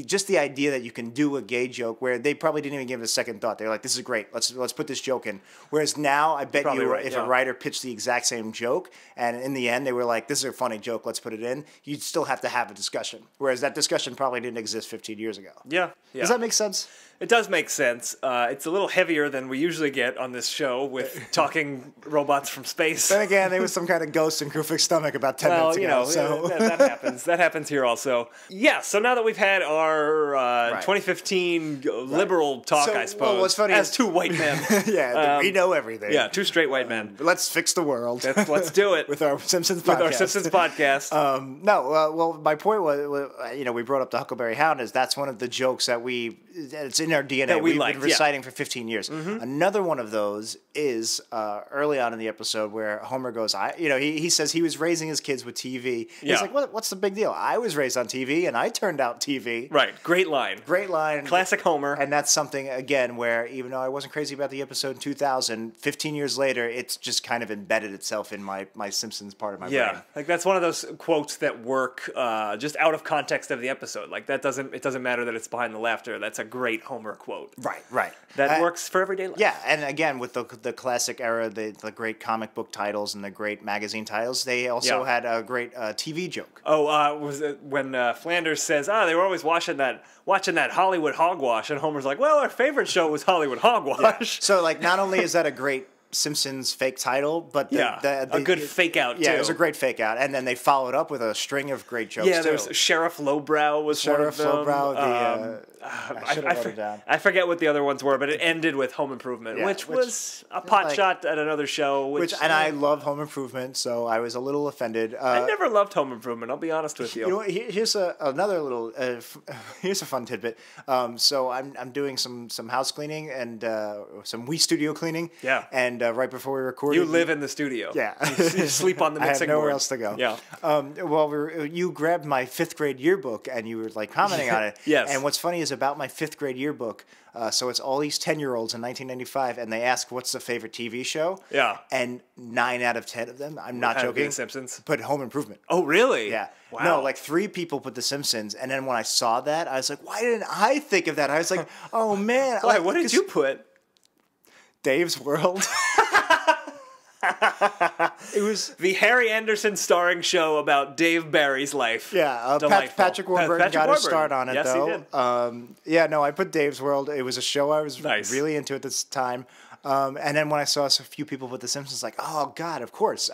[SPEAKER 3] just the idea that you can do a gay joke where they probably didn't even give it a second thought. They're like, "This is great. Let's put this joke in." Whereas now, I bet if a writer pitched the exact same joke and in the end they were like, "This is a funny joke. Let's put it in," you'd still have to have a discussion. Whereas that discussion probably didn't exist 15 years ago.
[SPEAKER 2] Yeah.
[SPEAKER 3] Does that make sense?
[SPEAKER 2] It does make sense. It's a little heavier than we usually get on this show with talking robots from space.
[SPEAKER 3] Then again, there was some kind of ghost in Groophic's stomach about 10 minutes ago. So.
[SPEAKER 2] That happens. That happens here also. Yeah, so now that we've had our 2015 liberal talk, I suppose,
[SPEAKER 3] well, what's funny
[SPEAKER 2] as two white men.
[SPEAKER 3] We know everything.
[SPEAKER 2] Yeah, two straight white men.
[SPEAKER 3] Let's fix the world.
[SPEAKER 2] Let's do it.
[SPEAKER 3] With our Simpsons podcast.
[SPEAKER 2] Well,
[SPEAKER 3] my point was, we brought up the Huckleberry Hound as that's one of the jokes that it's in our DNA.
[SPEAKER 2] That we've
[SPEAKER 3] been reciting for 15 years. Mm-hmm. Another one of those is early on in the episode where Homer goes, he says he was raising his kids with TV. He's like, what's the big deal? I was raised on TV and I turned out TV.
[SPEAKER 2] Right. Great line. Classic Homer.
[SPEAKER 3] And that's something, again, where even though I wasn't crazy about the episode in 2000, 15 years later, it's just kind of embedded itself in my Simpsons part of my brain.
[SPEAKER 2] Yeah. Like that's one of those quotes that work just out of context of the episode. Like it doesn't matter that it's behind the laughter. That's a great Homer quote.
[SPEAKER 3] Right.
[SPEAKER 2] That works for everyday life.
[SPEAKER 3] Yeah, and again, with the classic era, the great comic book titles and the great magazine titles, they also had a great TV joke.
[SPEAKER 2] Was it when Flanders says, they were always watching that Hollywood hogwash, and Homer's like, well, our favorite show was Hollywood Hogwash. Yeah.
[SPEAKER 3] So, like, not only is that a great Simpsons fake title, but
[SPEAKER 2] a good fake out, too.
[SPEAKER 3] Yeah, it was a great fake out. And then they followed up with a string of great jokes,
[SPEAKER 2] there was Sheriff Lowbrow was one of them.
[SPEAKER 3] Lowbrow, I should have wrote it down.
[SPEAKER 2] I forget what the other ones were, but it ended with Home Improvement, which was a pot shot at another show.
[SPEAKER 3] And I love Home Improvement, so I was a little offended.
[SPEAKER 2] I never loved Home Improvement, I'll be honest with you.
[SPEAKER 3] You know what, here's another little, here's a fun tidbit. So I'm doing some house cleaning and some Wii Studio cleaning.
[SPEAKER 2] Yeah.
[SPEAKER 3] And right before we recorded,
[SPEAKER 2] You live in the studio.
[SPEAKER 3] Yeah.
[SPEAKER 2] You sleep on the
[SPEAKER 3] I
[SPEAKER 2] mixing
[SPEAKER 3] had nowhere
[SPEAKER 2] board.
[SPEAKER 3] else to go.
[SPEAKER 2] Yeah.
[SPEAKER 3] Well, you grabbed my 5th grade yearbook and you were like commenting on it.
[SPEAKER 2] Yes.
[SPEAKER 3] And what's funny is about my 5th grade yearbook. So it's all these 10-year-olds in 1995, and they ask, "What's the favorite TV show?"
[SPEAKER 2] Yeah.
[SPEAKER 3] And 9 out of 10 of them, I'm not
[SPEAKER 2] Had to be
[SPEAKER 3] joking,
[SPEAKER 2] The Simpsons.
[SPEAKER 3] put Home Improvement.
[SPEAKER 2] Oh, really?
[SPEAKER 3] Yeah.
[SPEAKER 2] Wow.
[SPEAKER 3] No, like 3 people put The Simpsons, and then when I saw that, I was like, "Why didn't I think of that?" I was like, "Oh man!"
[SPEAKER 2] Why? What did you put?
[SPEAKER 3] Dave's World. It was
[SPEAKER 2] The Harry Anderson starring show about Dave Barry's life.
[SPEAKER 3] Yeah,
[SPEAKER 2] Delightful.
[SPEAKER 3] Patrick Warburton got a start on it,
[SPEAKER 2] Yes,
[SPEAKER 3] though.
[SPEAKER 2] he did.
[SPEAKER 3] Yeah, no, I put Dave's World. It was a show I was
[SPEAKER 2] Nice.
[SPEAKER 3] really into at this time. And then when I saw a few people with The Simpsons, like, oh God, of course,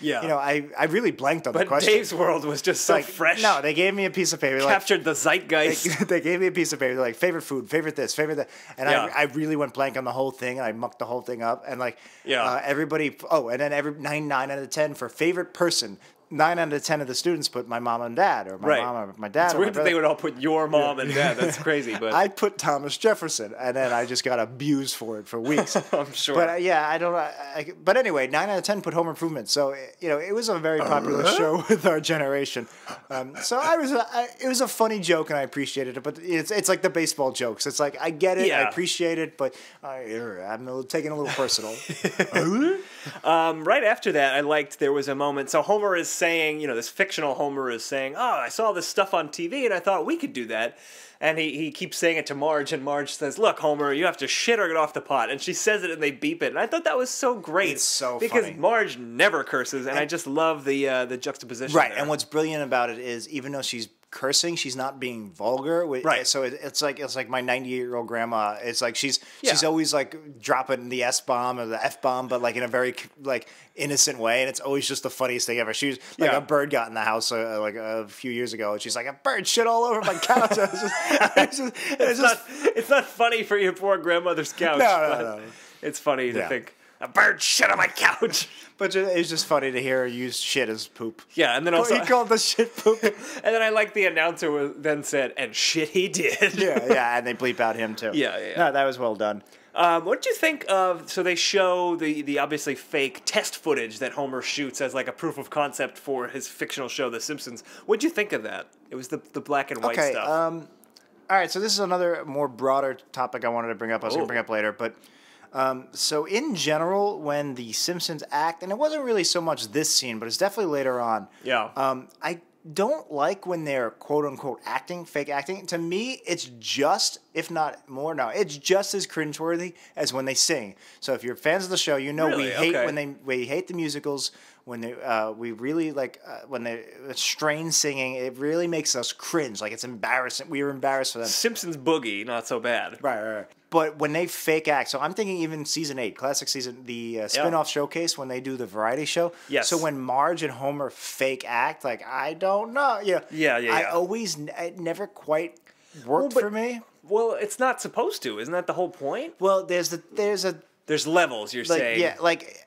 [SPEAKER 2] Yeah.
[SPEAKER 3] You know, I really blanked on the
[SPEAKER 2] But
[SPEAKER 3] question.
[SPEAKER 2] Dave's World was just so
[SPEAKER 3] like,
[SPEAKER 2] fresh.
[SPEAKER 3] No, they gave me a piece of paper.
[SPEAKER 2] Captured the zeitgeist.
[SPEAKER 3] They gave me a piece of paper. They're like, favorite food, favorite this, favorite that, and
[SPEAKER 2] Yeah.
[SPEAKER 3] I really went blank on the whole thing, and I mucked the whole thing up, and like,
[SPEAKER 2] Yeah.
[SPEAKER 3] everybody. Oh, and then every 9 out of 10 for favorite person. 9 out of 10 of the students put my mom and dad, or my
[SPEAKER 2] Right.
[SPEAKER 3] mom or my dad.
[SPEAKER 2] It's
[SPEAKER 3] or my
[SPEAKER 2] weird that
[SPEAKER 3] brother.
[SPEAKER 2] they would all put your mom and dad. That's crazy, but
[SPEAKER 3] I put Thomas Jefferson, and then I just got abused for it for weeks.
[SPEAKER 2] I'm sure.
[SPEAKER 3] But yeah, I don't. But anyway, 9 out of 10 put Home Improvement. So you know, it was a very popular show with our generation. So it was a funny joke, and I appreciated it. But it's like the baseball jokes. It's like I get it, I
[SPEAKER 2] Yeah.
[SPEAKER 3] appreciate it, but I'm taking it a little personal.
[SPEAKER 2] Right after that, I liked there was a moment. So Homer is saying, this fictional Homer is saying, "Oh, I saw this stuff on TV, and I thought we could do that." And he keeps saying it to Marge, and Marge says, "Look, Homer, you have to shit or get off the pot." And she says it, and they beep it. And I thought that was so great.
[SPEAKER 3] It's so
[SPEAKER 2] because
[SPEAKER 3] funny.
[SPEAKER 2] Marge never curses, and I just love the juxtaposition.
[SPEAKER 3] Right,
[SPEAKER 2] there.
[SPEAKER 3] and what's brilliant about it is even though she's cursing, she's not being vulgar.
[SPEAKER 2] Right.
[SPEAKER 3] So it's like my 98-year-old grandma. It's like she's
[SPEAKER 2] Yeah.
[SPEAKER 3] always like dropping the S bomb or the F bomb, but like in a very like innocent way, and it's always just the funniest thing ever. She was like
[SPEAKER 2] Yeah.
[SPEAKER 3] a bird got in the house like a few years ago, and she's like, "A bird shit all over my couch."
[SPEAKER 2] It's not funny for your poor grandmother's couch. but
[SPEAKER 3] No.
[SPEAKER 2] It's funny to
[SPEAKER 3] Yeah.
[SPEAKER 2] think, a bird shit on my couch.
[SPEAKER 3] But it's just funny to hear her use shit as poop.
[SPEAKER 2] Yeah, and then also...
[SPEAKER 3] He called the shit poop.
[SPEAKER 2] And then I like the announcer then said, "And shit he did."
[SPEAKER 3] yeah, and they bleep out him too.
[SPEAKER 2] Yeah.
[SPEAKER 3] No, that was well done.
[SPEAKER 2] What did you think of? So they show the obviously fake test footage that Homer shoots as like a proof of concept for his fictional show, The Simpsons. What did you think of that? It was the black and white stuff.
[SPEAKER 3] All right, so this is another more broader topic I wanted to bring up. I was going to bring up later, but so in general, when the Simpsons act, and it wasn't really so much this scene, but it's definitely later on.
[SPEAKER 2] Yeah.
[SPEAKER 3] I don't like when they're quote unquote acting, fake acting. To me, it's just, if not more now, it's just as cringeworthy as when they sing. So if you're fans of the show, you know
[SPEAKER 2] Really?
[SPEAKER 3] we hate
[SPEAKER 2] Okay.
[SPEAKER 3] we hate the musicals. When they we really like when they strain singing, it really makes us cringe. Like it's embarrassing. We were embarrassed for them.
[SPEAKER 2] Simpsons Boogie, not so bad.
[SPEAKER 3] Right. But when they fake act, so I'm thinking even season 8, classic season, the spin-off showcase when they do the variety show.
[SPEAKER 2] Yes.
[SPEAKER 3] So when Marge and Homer fake act, like I don't know,
[SPEAKER 2] Yeah.
[SPEAKER 3] it never quite worked for me.
[SPEAKER 2] Well, it's not supposed to. Isn't that the whole point?
[SPEAKER 3] Well, there's
[SPEAKER 2] levels. You're
[SPEAKER 3] like
[SPEAKER 2] saying.
[SPEAKER 3] yeah, like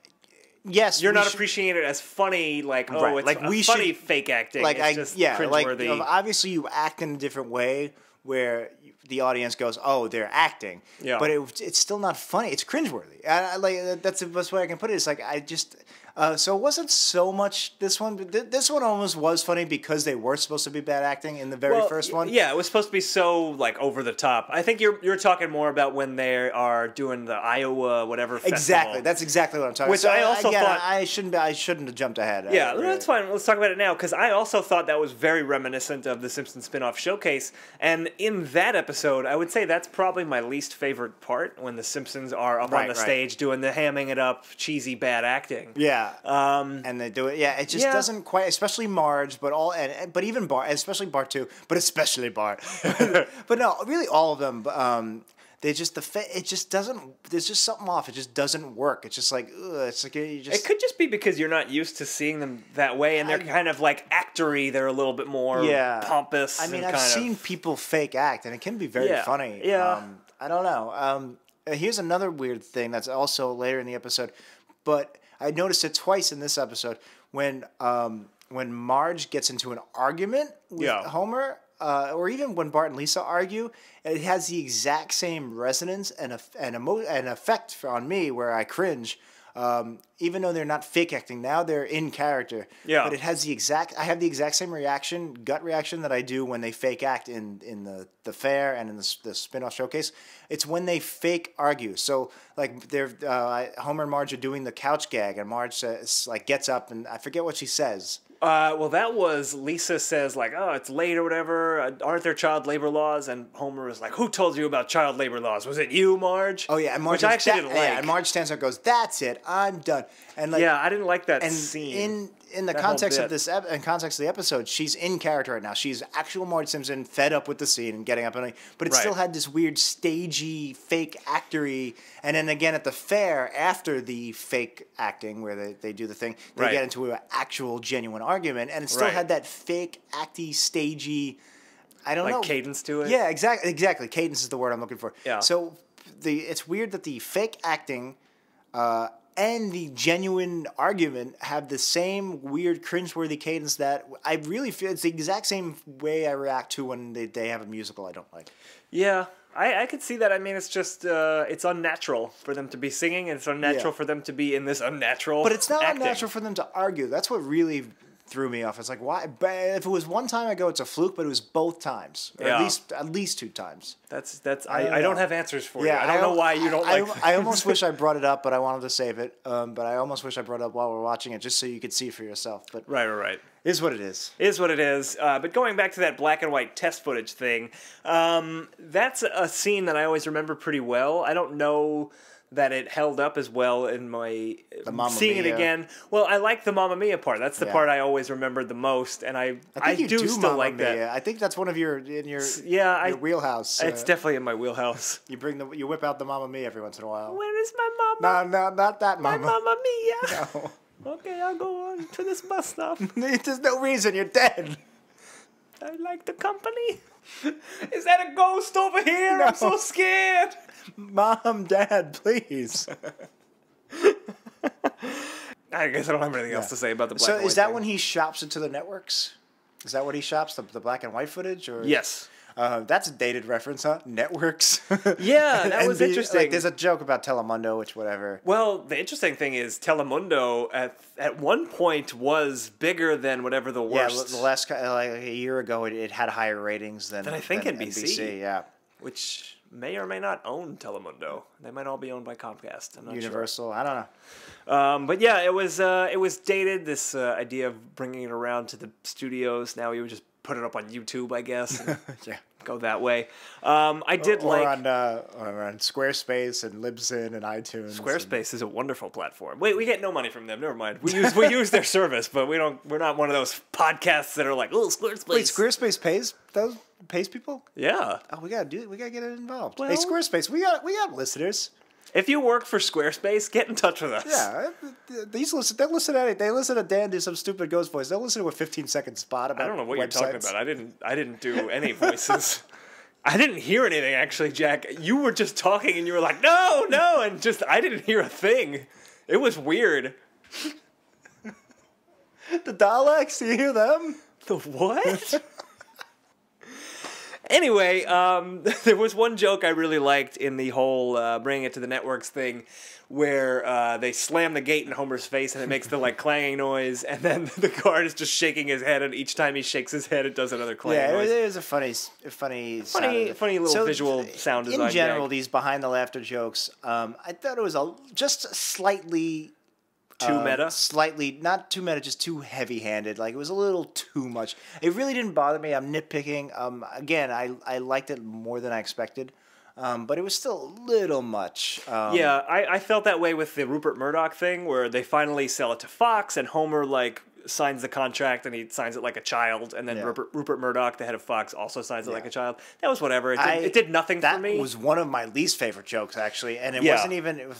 [SPEAKER 3] yes,
[SPEAKER 2] You're
[SPEAKER 3] we
[SPEAKER 2] not
[SPEAKER 3] should-
[SPEAKER 2] appreciating it as funny, like, oh,
[SPEAKER 3] Right,
[SPEAKER 2] it's
[SPEAKER 3] like,
[SPEAKER 2] a
[SPEAKER 3] we
[SPEAKER 2] funny
[SPEAKER 3] should-
[SPEAKER 2] fake acting.
[SPEAKER 3] like
[SPEAKER 2] it's just
[SPEAKER 3] like
[SPEAKER 2] cringeworthy.
[SPEAKER 3] obviously you act in a different way where the audience goes, oh, they're acting.
[SPEAKER 2] Yeah.
[SPEAKER 3] But it's still not funny. It's cringeworthy. Like that's the best way I can put it. It's like I just. So it wasn't so much this one, but this one almost was funny because they were supposed to be bad acting in the very first one.
[SPEAKER 2] Yeah, it was supposed to be so like over the top. I think you're talking more about when they are doing the Iowa whatever festival.
[SPEAKER 3] Exactly. That's exactly what I'm talking
[SPEAKER 2] Which
[SPEAKER 3] about.
[SPEAKER 2] I also thought-
[SPEAKER 3] I shouldn't have jumped ahead.
[SPEAKER 2] Yeah, that's fine. Let's talk about it now because I also thought that was very reminiscent of the Simpsons spin-off showcase. And in that episode, I would say that's probably my least favorite part when the Simpsons are up on the stage doing the hamming it up, cheesy bad acting.
[SPEAKER 3] Yeah. And they do it. Yeah, it just doesn't quite, especially Marge, but even Bart, especially Bart too, but especially Bart. But no, really all of them. They just it just doesn't. There's just something off. It just doesn't work. It's just like it's like you just.
[SPEAKER 2] It could just be because you're not used to seeing them that way, and they're kind of like actory. They're a little bit more pompous.
[SPEAKER 3] I mean,
[SPEAKER 2] and
[SPEAKER 3] I've seen people fake act, and it can be very funny.
[SPEAKER 2] Yeah.
[SPEAKER 3] I don't know. Here's another weird thing that's also later in the episode, but I noticed it twice in this episode when Marge gets into an argument with Homer, or even when Bart and Lisa argue, it has the exact same resonance and effect on me where I cringe. even though they're not fake acting, now they're in character.
[SPEAKER 2] Yeah.
[SPEAKER 3] But it has I have the exact same gut reaction that I do when they fake act in the fair and in the spin-off showcase. It's when they fake argue. So like Homer and Marge are doing the couch gag, and Marge says, like, gets up, and I forget what she says.
[SPEAKER 2] Well, that was Lisa says, like, oh, it's late or whatever. Aren't there child labor laws? And Homer was like, who told you about child labor laws? Was it you, Marge?
[SPEAKER 3] Oh, yeah. And Marge
[SPEAKER 2] Which I actually didn't like.
[SPEAKER 3] Yeah, and Marge stands up and goes, that's it. I'm done. And like,
[SPEAKER 2] yeah, I didn't like that
[SPEAKER 3] and
[SPEAKER 2] scene.
[SPEAKER 3] In the context of this, in context of the episode, she's in character right now. She's actual Marge Simpson, fed up with the scene and getting up and but it still had this weird stagey, fake actory. And then again at the fair, after the fake acting where they do the thing, they get into an actual genuine argument, and it still had that fake acty, stagey. I don't know,
[SPEAKER 2] like cadence to it.
[SPEAKER 3] Yeah, exactly. Cadence is the word I'm looking for.
[SPEAKER 2] Yeah.
[SPEAKER 3] So it's weird that the fake acting. And the genuine argument have the same weird, cringeworthy cadence that I really feel it's the exact same way I react to when they have a musical I don't like.
[SPEAKER 2] Yeah, I could see that. I mean, it's just, it's unnatural for them to be singing, and it's unnatural for them to be in this unnatural
[SPEAKER 3] But it's not
[SPEAKER 2] acting.
[SPEAKER 3] unnatural for them to argue. That's what really threw me off. It's like, why? But if it was one time, I go, it's a fluke, but it was both times. Or at least 2 times.
[SPEAKER 2] I don't have answers for you. I don't know why you don't like
[SPEAKER 3] I almost wish I brought it up, but I wanted to save it. But I almost wish I brought it up while we're watching it, just so you could see it for yourself. But
[SPEAKER 2] Right.
[SPEAKER 3] Is what it is.
[SPEAKER 2] Is what it is. But going back to that black and white test footage thing, that's a scene that I always remember pretty well. I don't know that it held up as well in my seeing it again. Well, I like the Mamma Mia part. That's the part I always remembered the most, and I do still
[SPEAKER 3] Mamma
[SPEAKER 2] like
[SPEAKER 3] Mia.
[SPEAKER 2] that.
[SPEAKER 3] I think that's one of your wheelhouse.
[SPEAKER 2] It's definitely in my wheelhouse.
[SPEAKER 3] You whip out the Mamma Mia every once in a while.
[SPEAKER 2] Where is my mama?
[SPEAKER 3] No, not that
[SPEAKER 2] My
[SPEAKER 3] Mamma.
[SPEAKER 2] Mamma Mia.
[SPEAKER 3] No.
[SPEAKER 2] Okay, I'll go on to this bus stop.
[SPEAKER 3] There's no reason. You're dead.
[SPEAKER 2] I like the company. Is that a ghost over here?
[SPEAKER 3] No.
[SPEAKER 2] I'm so scared.
[SPEAKER 3] Mom, Dad, please.
[SPEAKER 2] I guess I don't have anything else to say about the black and white.
[SPEAKER 3] So is that
[SPEAKER 2] thing.
[SPEAKER 3] when he shops into the networks? Is that what he shops, the black and white footage? Or
[SPEAKER 2] Yes.
[SPEAKER 3] That's a dated reference, huh? Networks.
[SPEAKER 2] Yeah, that was interesting.
[SPEAKER 3] Like, there's a joke about Telemundo, which whatever.
[SPEAKER 2] Well, the interesting thing is Telemundo at one point was bigger than whatever the worst.
[SPEAKER 3] Yeah, the last like a year ago, it had higher ratings than
[SPEAKER 2] I think NBC.
[SPEAKER 3] Yeah,
[SPEAKER 2] which may or may not own Telemundo. They might all be owned by Comcast. I'm not
[SPEAKER 3] Universal.
[SPEAKER 2] sure.
[SPEAKER 3] I don't know.
[SPEAKER 2] But yeah, it was dated. This idea of bringing it around to the studios. Now you would just put it up on YouTube, I guess.
[SPEAKER 3] Yeah.
[SPEAKER 2] Go that way. I did
[SPEAKER 3] or on Squarespace and Libsyn and iTunes.
[SPEAKER 2] Squarespace is a wonderful platform. Wait, we get no money from them. Never mind. We use their service, but we're not one of those podcasts that are like, oh, Squarespace.
[SPEAKER 3] Wait, Squarespace pays people?
[SPEAKER 2] Yeah.
[SPEAKER 3] Oh, we gotta get it involved.
[SPEAKER 2] Well,
[SPEAKER 3] hey, Squarespace, we got listeners.
[SPEAKER 2] If you work for Squarespace, get in touch with us.
[SPEAKER 3] Yeah, they'll listen at it. They listen to Dan do some stupid ghost voice. They'll listen to a 15-second spot about.
[SPEAKER 2] I don't know what
[SPEAKER 3] websites.
[SPEAKER 2] you're talking about. I didn't do any voices. I didn't hear anything actually, Jack. You were just talking and you were like, no, and just I didn't hear a thing. It was weird.
[SPEAKER 3] The Daleks, do you hear them?
[SPEAKER 2] The what? Anyway, there was one joke I really liked in the whole bringing it to the networks thing where they slam the gate in Homer's face and it makes the like clanging noise, and then the guard is just shaking his head, and each time he shakes his head, it does another clanging noise.
[SPEAKER 3] Yeah, it was a funny
[SPEAKER 2] little visual sound design.
[SPEAKER 3] In general,
[SPEAKER 2] gag.
[SPEAKER 3] these behind the laughter jokes, I thought it was just slightly
[SPEAKER 2] too meta?
[SPEAKER 3] Slightly, not too meta, just too heavy-handed. Like, it was a little too much. It really didn't bother me. I'm nitpicking. Again, I liked it more than I expected. But it was still a little much.
[SPEAKER 2] Yeah, I felt that way with the Rupert Murdoch thing, where they finally sell it to Fox, and Homer, like, signs the contract, and he signs it like a child, and then Rupert Murdoch, the head of Fox, also signs it like a child. That was whatever. It did nothing for me.
[SPEAKER 3] That was one of my least favorite jokes, actually, and it wasn't even...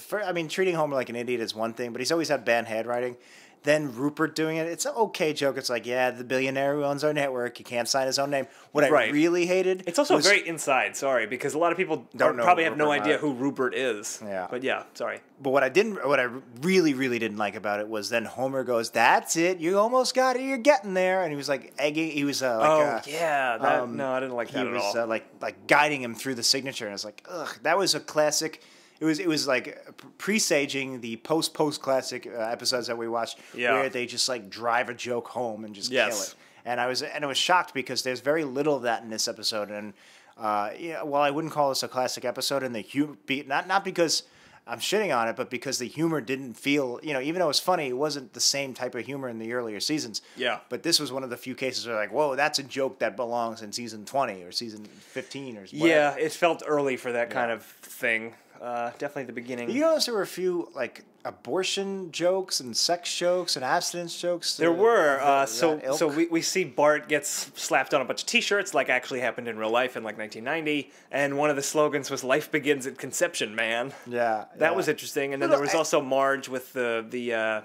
[SPEAKER 3] treating Homer like an idiot is one thing, but he's always had bad handwriting. Then Rupert doing it, it's an okay joke. It's like, yeah, the billionaire who owns our network, he can't sign his own name. What I really hated...
[SPEAKER 2] It's also very inside, sorry, because a lot of people probably have no idea who Rupert is.
[SPEAKER 3] Yeah.
[SPEAKER 2] But yeah, sorry.
[SPEAKER 3] But what I really, really didn't like about it was then Homer goes, "That's it, you almost got it, you're getting there," and he was like egging, he was
[SPEAKER 2] no, I didn't like that at all.
[SPEAKER 3] He was like guiding him through the signature, and I was like, ugh, that was a classic. it was like presaging the post classic episodes that we watched, where they just like drive a joke home and just kill it. And I was shocked because there's very little of that in this episode. And while I wouldn't call this a classic episode, and not because I'm shitting on it, but because the humor didn't feel, even though it was funny, it wasn't the same type of humor in the earlier seasons. Yeah. But this was one of the few cases where like, whoa, that's a joke that belongs in season 20 or season 15 or whatever.
[SPEAKER 2] Yeah, it felt early for that kind of thing. Definitely the beginning.
[SPEAKER 3] You notice there were a few like abortion jokes and sex jokes and abstinence jokes.
[SPEAKER 2] There were. So we see Bart gets slapped on a bunch of T-shirts, like actually happened in real life in like 1990, and one of the slogans was "Life begins at conception, man." Yeah, that was interesting. And then there was also Marge with the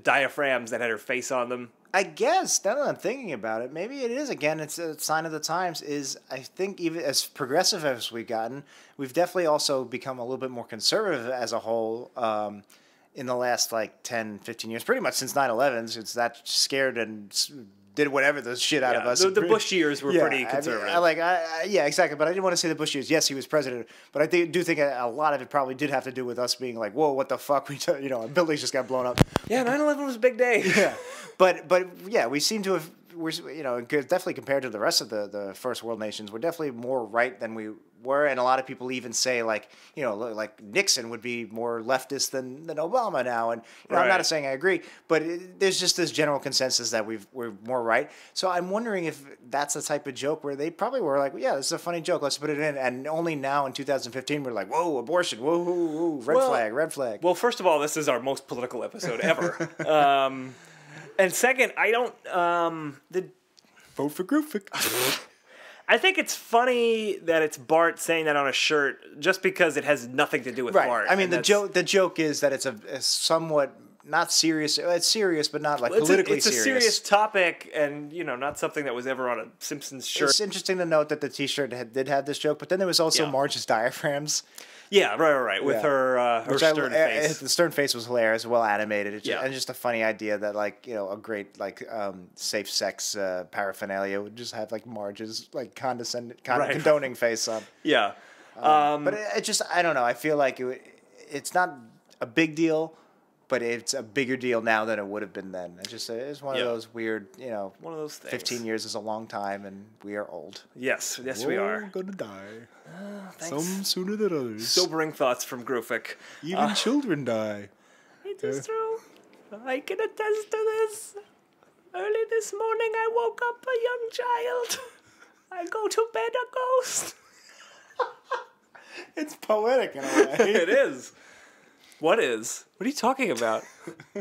[SPEAKER 2] diaphragms that had her face on them.
[SPEAKER 3] I guess, now that I'm thinking about it, maybe it is, again, it's a sign of the times, I think even as progressive as we've gotten, we've definitely also become a little bit more conservative as a whole in the last, 10, 15 years. Pretty much since 9/11, since that scared and did whatever the shit out of us.
[SPEAKER 2] The Bush years were pretty conservative.
[SPEAKER 3] Yeah, exactly. But I didn't want to say the Bush years. Yes, he was president, but I do think a lot of it probably did have to do with us being like, "Whoa, what the fuck?" Our buildings just got blown up.
[SPEAKER 2] Yeah, 9/11 was a big day.
[SPEAKER 3] Yeah, but yeah, we seem to have. We're definitely compared to the rest of the first world nations, we're definitely more right than we were, and a lot of people even say like Nixon would be more leftist than Obama now, and I'm not saying I agree, but there's just this general consensus that we're more right. So I'm wondering if that's the type of joke where they probably were like, yeah, this is a funny joke, let's put it in, and only now in 2015 we're like, whoa, abortion, whoa, red flag.
[SPEAKER 2] Well, first of all, this is our most political episode ever. And second, I don't
[SPEAKER 3] vote for Groophic.
[SPEAKER 2] I think it's funny that it's Bart saying that on a shirt just because it has nothing to do with Bart.
[SPEAKER 3] I mean, the joke is that it's a somewhat not serious. It's serious, but not politically serious.
[SPEAKER 2] It's a serious topic, and not something that was ever on a Simpsons shirt.
[SPEAKER 3] It's interesting to note that the T-shirt did have this joke, but then there was also Marge's diaphragms.
[SPEAKER 2] Yeah, right. With her stern face.
[SPEAKER 3] The stern face was hilarious, well animated. And just a funny idea that a great safe sex paraphernalia would just have Marge's condoning face on. Yeah. But it just, I don't know. I feel like it's not a big deal, but it's a bigger deal now than it would have been then. It's one of those weird,
[SPEAKER 2] one of those things.
[SPEAKER 3] 15 years is a long time, and we are old.
[SPEAKER 2] Yes, we are.
[SPEAKER 3] We're gonna die. Some sooner than others.
[SPEAKER 2] Sobering thoughts from Groophic.
[SPEAKER 3] Even children die.
[SPEAKER 2] It is true. I can attest to this. Early this morning, I woke up a young child. I go to bed a ghost.
[SPEAKER 3] It's poetic in a way.
[SPEAKER 2] It is. What is? What are you talking about?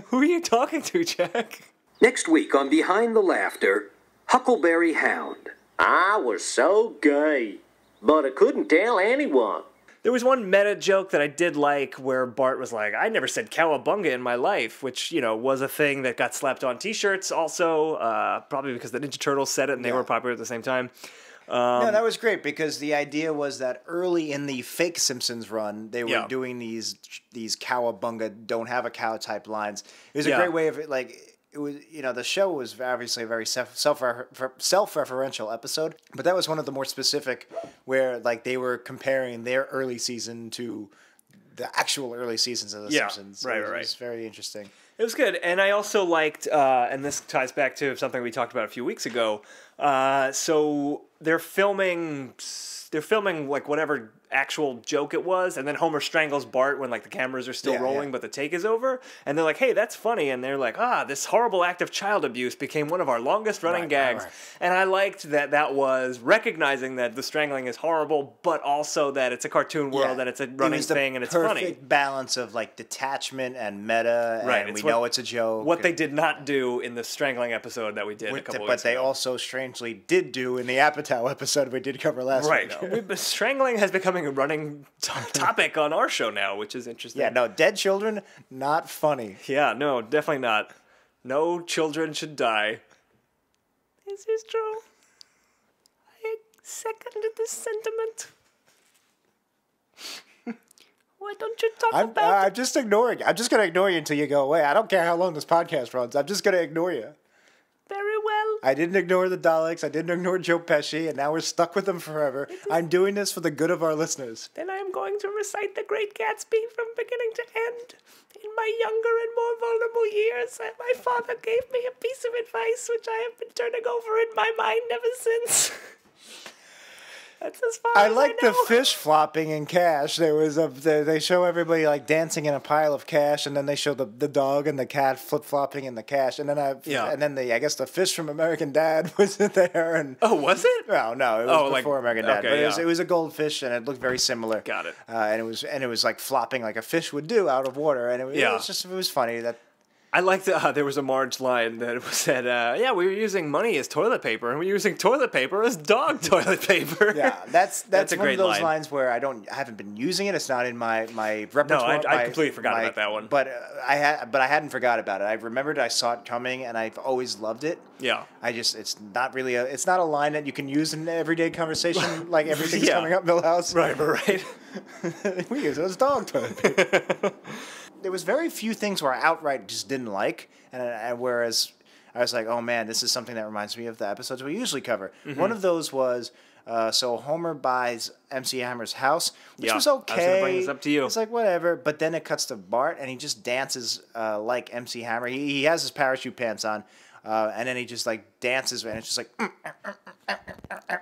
[SPEAKER 2] Who are you talking to, Jack?
[SPEAKER 7] Next week on Behind the Laughter, Huckleberry Hound.
[SPEAKER 4] I was so gay, but I couldn't tell anyone.
[SPEAKER 2] There was one meta joke that I did like where Bart was like, I never said cowabunga in my life, which, was a thing that got slapped on T-shirts also, probably because the Ninja Turtles said it and they were popular at the same time.
[SPEAKER 3] No, that was great because the idea was that early in the fake Simpsons run, they were doing these cowabunga, don't have a cow type lines. It was a great way of it. It was, the show was obviously a very self-referential episode, but that was one of the more specific where they were comparing their early season to the actual early seasons of the Simpsons.
[SPEAKER 2] Right.
[SPEAKER 3] It was very interesting.
[SPEAKER 2] It was good, and I also liked, and this ties back to something we talked about a few weeks ago. So they're filming whatever actual joke it was, and then Homer strangles Bart when the cameras are still rolling, but the take is over, and they're like, "Hey, that's funny," and they're like, "This horrible act of child abuse became one of our longest running gags," and I liked that was recognizing that the strangling is horrible, but also that it's a cartoon world and it's a running thing and it's funny.
[SPEAKER 3] Perfect balance of detachment and meta, and we know it's a joke.
[SPEAKER 2] What they did not do in the strangling episode that we did a couple weeks ago.
[SPEAKER 3] But they also strangely did do in the Apatow episode we did cover last week.
[SPEAKER 2] Right. Strangling has becoming a running topic on our show now, which is interesting.
[SPEAKER 3] Yeah, no, dead children, not funny.
[SPEAKER 2] Yeah, no, definitely not. No children should die. This is true. I second this sentiment. Why don't you talk about it?
[SPEAKER 3] I'm just ignoring you. I'm just going to ignore you until you go away. I don't care how long this podcast runs. I'm just going to ignore you.
[SPEAKER 2] Very well.
[SPEAKER 3] I didn't ignore the Daleks. I didn't ignore Joe Pesci, and now we're stuck with them forever. I'm doing this for the good of our listeners.
[SPEAKER 2] Then I am going to recite The Great Gatsby from beginning to end. In my younger and more vulnerable years, my father gave me a piece of advice which I have been turning over in my mind ever since. That's as far
[SPEAKER 3] I
[SPEAKER 2] as
[SPEAKER 3] like
[SPEAKER 2] I know.
[SPEAKER 3] the fish flopping in Cash. They show everybody like dancing in a pile of cash, and then they show the dog and the cat flip flopping in the cash, and then I guess the fish from American Dad was there. And
[SPEAKER 2] Oh, was it?
[SPEAKER 3] no, it was before American Dad,
[SPEAKER 2] okay,
[SPEAKER 3] but it was a goldfish, and it looked very similar.
[SPEAKER 2] Got it.
[SPEAKER 3] And it was like flopping like a fish would do out of water, and it was funny that.
[SPEAKER 2] I liked there was a Marge line that said, we were using money as toilet paper, and we're using toilet paper as dog toilet paper.
[SPEAKER 3] Yeah, that's
[SPEAKER 2] That's a
[SPEAKER 3] one
[SPEAKER 2] great
[SPEAKER 3] of those
[SPEAKER 2] line.
[SPEAKER 3] lines where I haven't been using it. It's not in my repertoire.
[SPEAKER 2] No, I completely forgot about that one.
[SPEAKER 3] But I hadn't forgot about it. I remembered I saw it coming, and I've always loved it.
[SPEAKER 2] Yeah.
[SPEAKER 3] It's not really it's not a line that you can use in everyday conversation like everything's
[SPEAKER 2] Yeah.
[SPEAKER 3] coming up Millhouse.
[SPEAKER 2] Right.
[SPEAKER 3] We use it as dog toilet paper. There was very few things where I outright just didn't like, and whereas I was like, oh man, this is something that reminds me of the episodes we usually cover.
[SPEAKER 2] Mm-hmm.
[SPEAKER 3] One of those was so Homer buys MC Hammer's house, which was okay.
[SPEAKER 2] I was gonna bring this up to you.
[SPEAKER 3] It's like whatever, but then it cuts to Bart, and he just dances like MC Hammer. He has his parachute pants on, and then he just like dances, and it's just like.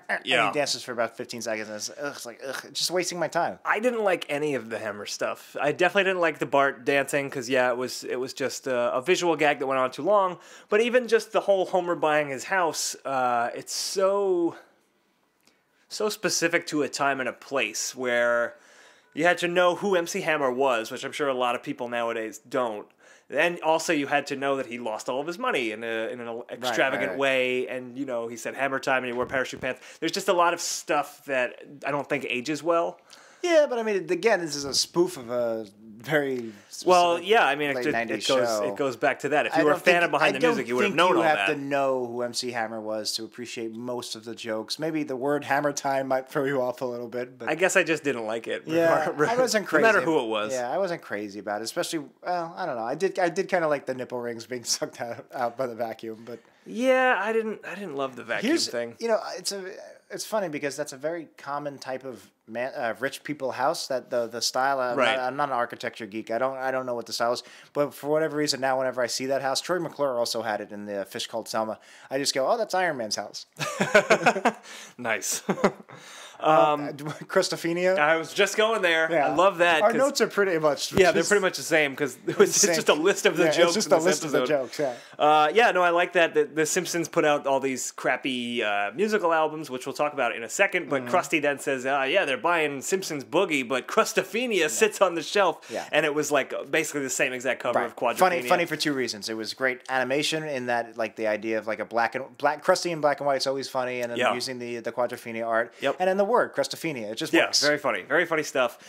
[SPEAKER 3] And he dances for about 15 seconds, and it's like, it's just wasting my time.
[SPEAKER 2] I didn't like any of the Hammer stuff. I definitely didn't like the Bart dancing because it was just a visual gag that went on too long. But even just the whole Homer buying his house, it's so specific to a time and a place where you had to know who MC Hammer was, which I'm sure a lot of people nowadays don't. And also, you had to know that he lost all of his money in an extravagant way, and he said "Hammer time" and he wore parachute pants. There's just a lot of stuff that I don't think ages well.
[SPEAKER 3] Yeah, but I mean, again, this is a spoof of a very
[SPEAKER 2] late 90s
[SPEAKER 3] show.
[SPEAKER 2] It goes back to that. If you were a fan of Behind the Music, you would have known all that.
[SPEAKER 3] You have to know who MC Hammer was to appreciate most of the jokes. Maybe the word "Hammer time" might throw you off a little bit, but
[SPEAKER 2] I guess I just didn't like it.
[SPEAKER 3] Yeah, I wasn't crazy.
[SPEAKER 2] No matter who it was.
[SPEAKER 3] Yeah, I wasn't crazy about it. Especially, well, I don't know. I did kind of like the nipple rings being sucked out by the vacuum, but
[SPEAKER 2] yeah, I didn't love the vacuum thing.
[SPEAKER 3] It's funny because that's a very common type of rich people house. That the style.
[SPEAKER 2] Right.
[SPEAKER 3] I'm not an architecture geek. I don't know what the style is. But for whatever reason, now whenever I see that house, Troy McClure also had it in the Fish Called Selma. I just go, oh, that's Iron Man's house.
[SPEAKER 2] Nice.
[SPEAKER 3] Christophenia.
[SPEAKER 2] I was just going there.
[SPEAKER 3] Yeah.
[SPEAKER 2] I love that.
[SPEAKER 3] Our notes are pretty much.
[SPEAKER 2] Yeah, they're pretty much the same because it's just a list of the jokes.
[SPEAKER 3] It's just a list of the jokes. Yeah.
[SPEAKER 2] I like that. The Simpsons put out all these crappy musical albums, which we'll talk about in a second. But Krusty then says, they're buying Simpsons Boogie, but Quastophenia sits on the shelf.
[SPEAKER 3] Yeah.
[SPEAKER 2] And it was like basically the same exact cover of Quadrophenia.
[SPEAKER 3] Funny for two reasons. It was great animation in that, like the idea of like a black Krusty in black and white is always funny, and then using the Quadrophenia art.
[SPEAKER 2] Yep.
[SPEAKER 3] And then the word Quastophenia. It just works.
[SPEAKER 2] Very funny stuff.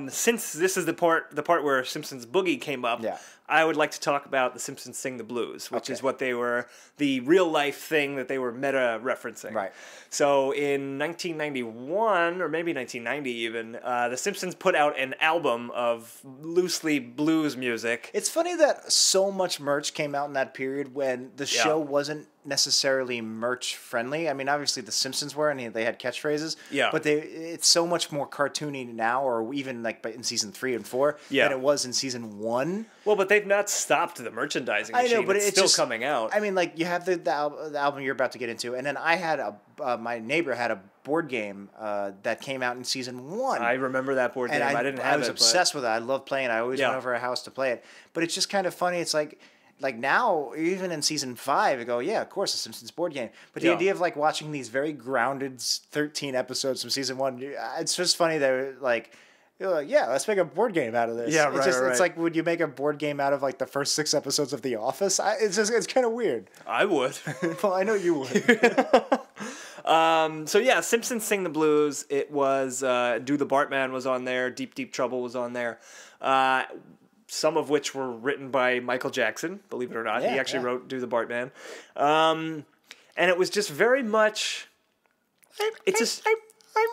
[SPEAKER 2] Since this is the part where Simpsons Boogie came up, I would like to talk about the Simpsons Sing the Blues, which is what they were, the real life thing that they were meta referencing.
[SPEAKER 3] Right.
[SPEAKER 2] So in 1991, or maybe 1990 even, the Simpsons put out an album of loosely blues music.
[SPEAKER 3] It's funny that so much merch came out in that period when the show wasn't necessarily merch friendly. I mean, obviously the Simpsons were, and they had catchphrases.
[SPEAKER 2] Yeah.
[SPEAKER 3] But it's so much more cartoony now, or even like in season 3 and 4 than it was in season 1.
[SPEAKER 2] Well, but they've not stopped the merchandising machine. I know, but it's still coming out.
[SPEAKER 3] I mean, like you have the album you're about to get into, and then I had my neighbor had a board game that came out in season 1.
[SPEAKER 2] I remember that board game. I didn't have it.
[SPEAKER 3] I was obsessed with it. I love playing it. I always went over a house to play it. But it's just kind of funny. It's like now, even in season 5, I go, yeah, of course, the Simpsons board game. But the idea of like watching these very grounded 13 episodes from season 1, it's just funny that like, yeah, let's make a board game out of this.
[SPEAKER 2] Yeah, right.
[SPEAKER 3] It's like, would you make a board game out of like the first 6 episodes of The Office? It's kind of weird.
[SPEAKER 2] I would.
[SPEAKER 3] Well, I know you would.
[SPEAKER 2] Simpsons Sing the Blues. It was Do the Bartman was on there. Deep Deep Trouble was on there. Some of which were written by Michael Jackson, believe it or not. He actually wrote Do the Bartman. And it was just very much... I'm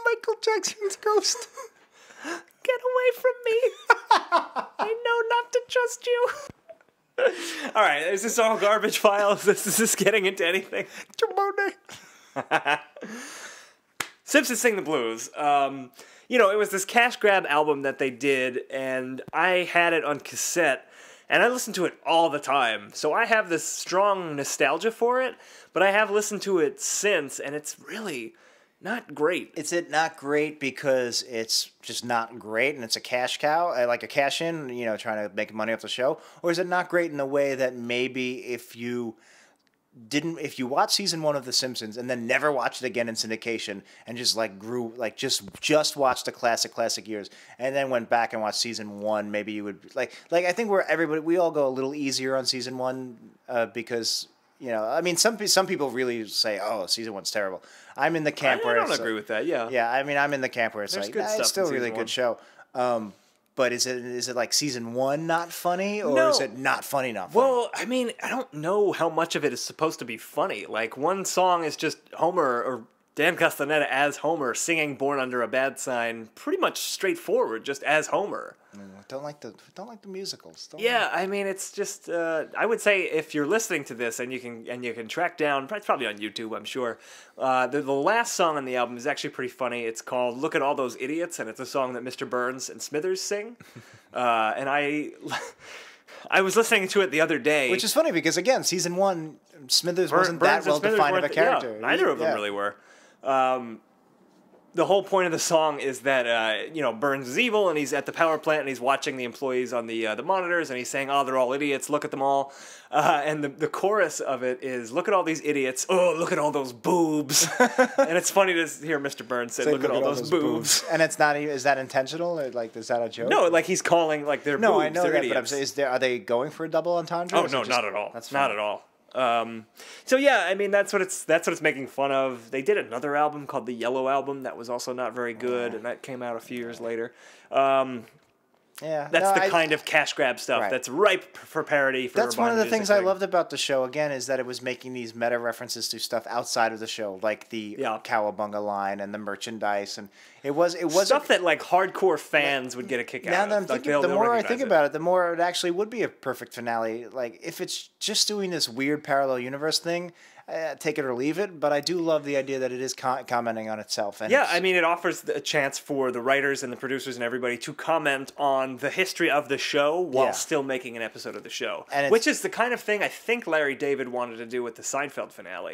[SPEAKER 2] Michael Jackson's ghost. Get away from me. I know not to trust you. All right, is this all garbage files? Is this getting into anything? Simpsons Sing the Blues. You know, it was this cash grab album that they did, and I had it on cassette, and I listened to it all the time. So I have this strong nostalgia for it, but I have listened to it since, and it's really not great.
[SPEAKER 3] Is it not great because it's just not great and it's a cash cow, like a cash in, you know, trying to make money off the show? Or is it not great in the way that maybe if you watch season 1 of The Simpsons and then never watched it again in syndication and just like grew, like just watched the classic years and then went back and watched season 1, maybe you would like I think we all go a little easier on season 1 because, you know, I mean, some people really say, oh, season 1's terrible. I'm in the camp where
[SPEAKER 2] I don't agree with that. Yeah.
[SPEAKER 3] Yeah, I mean, I'm in the camp where it's
[SPEAKER 2] There's
[SPEAKER 3] like,
[SPEAKER 2] good stuff
[SPEAKER 3] it's still a
[SPEAKER 2] in
[SPEAKER 3] really
[SPEAKER 2] season
[SPEAKER 3] good show. But is it like season 1 not funny, or
[SPEAKER 2] No.
[SPEAKER 3] is it not funny not funny?
[SPEAKER 2] Well, I mean, I don't know how much of it is supposed to be funny. Like, one song is just Homer, or Dan Castellaneta as Homer, singing Born Under a Bad Sign, pretty much straightforward, just as Homer.
[SPEAKER 3] Don't like the musicals.
[SPEAKER 2] Yeah, I mean, it's just. I would say if you're listening to this and you can track down, it's probably on YouTube, I'm sure. The last song on the album is actually pretty funny. It's called "Look at All Those Idiots," and it's a song that Mr. Burns and Smithers sing. And I was listening to it the other day,
[SPEAKER 3] Which is funny because again, season 1, Smithers wasn't that well defined of a character.
[SPEAKER 2] Yeah, neither of them really were. The whole point of the song is that you know, Burns is evil and he's at the power plant and he's watching the employees on the monitors and he's saying, "Oh, they're all idiots. Look at them all." And the chorus of it is, "Look at all these idiots. Oh, look at all those boobs." And it's funny to hear Mr. Burns say, "Look at all those boobs."
[SPEAKER 3] And it's not. Is that intentional? Or like, is that a joke?
[SPEAKER 2] No, like he's calling like they're boobs.
[SPEAKER 3] No, I know
[SPEAKER 2] they're
[SPEAKER 3] that.
[SPEAKER 2] idiots.
[SPEAKER 3] But I'm saying, are they going for a double entendre?
[SPEAKER 2] Oh no, not at all.
[SPEAKER 3] That's
[SPEAKER 2] not at all. So yeah, I mean that's what it's making fun of. They did another album called the Yellow Album that was also not very good, and that came out a few years later.
[SPEAKER 3] Yeah,
[SPEAKER 2] That's the kind of cash grab stuff that's ripe for parody.
[SPEAKER 3] That's one of the things I loved about the show, again, is that it was making these meta references to stuff outside of the show, like the Cowabunga line and the merchandise, and it was
[SPEAKER 2] stuff that like hardcore fans would get a kick out of.
[SPEAKER 3] Now that I'm thinking, the more I think about it, the more it actually would be a perfect finale. Like, if it's just doing this weird parallel universe thing, take it or leave it, but I do love the idea that it is commenting on itself. And
[SPEAKER 2] yeah, I mean, it offers a chance for the writers and the producers and everybody to comment on the history of the show while still making an episode of the show, which is the kind of thing I think Larry David wanted to do with the Seinfeld finale.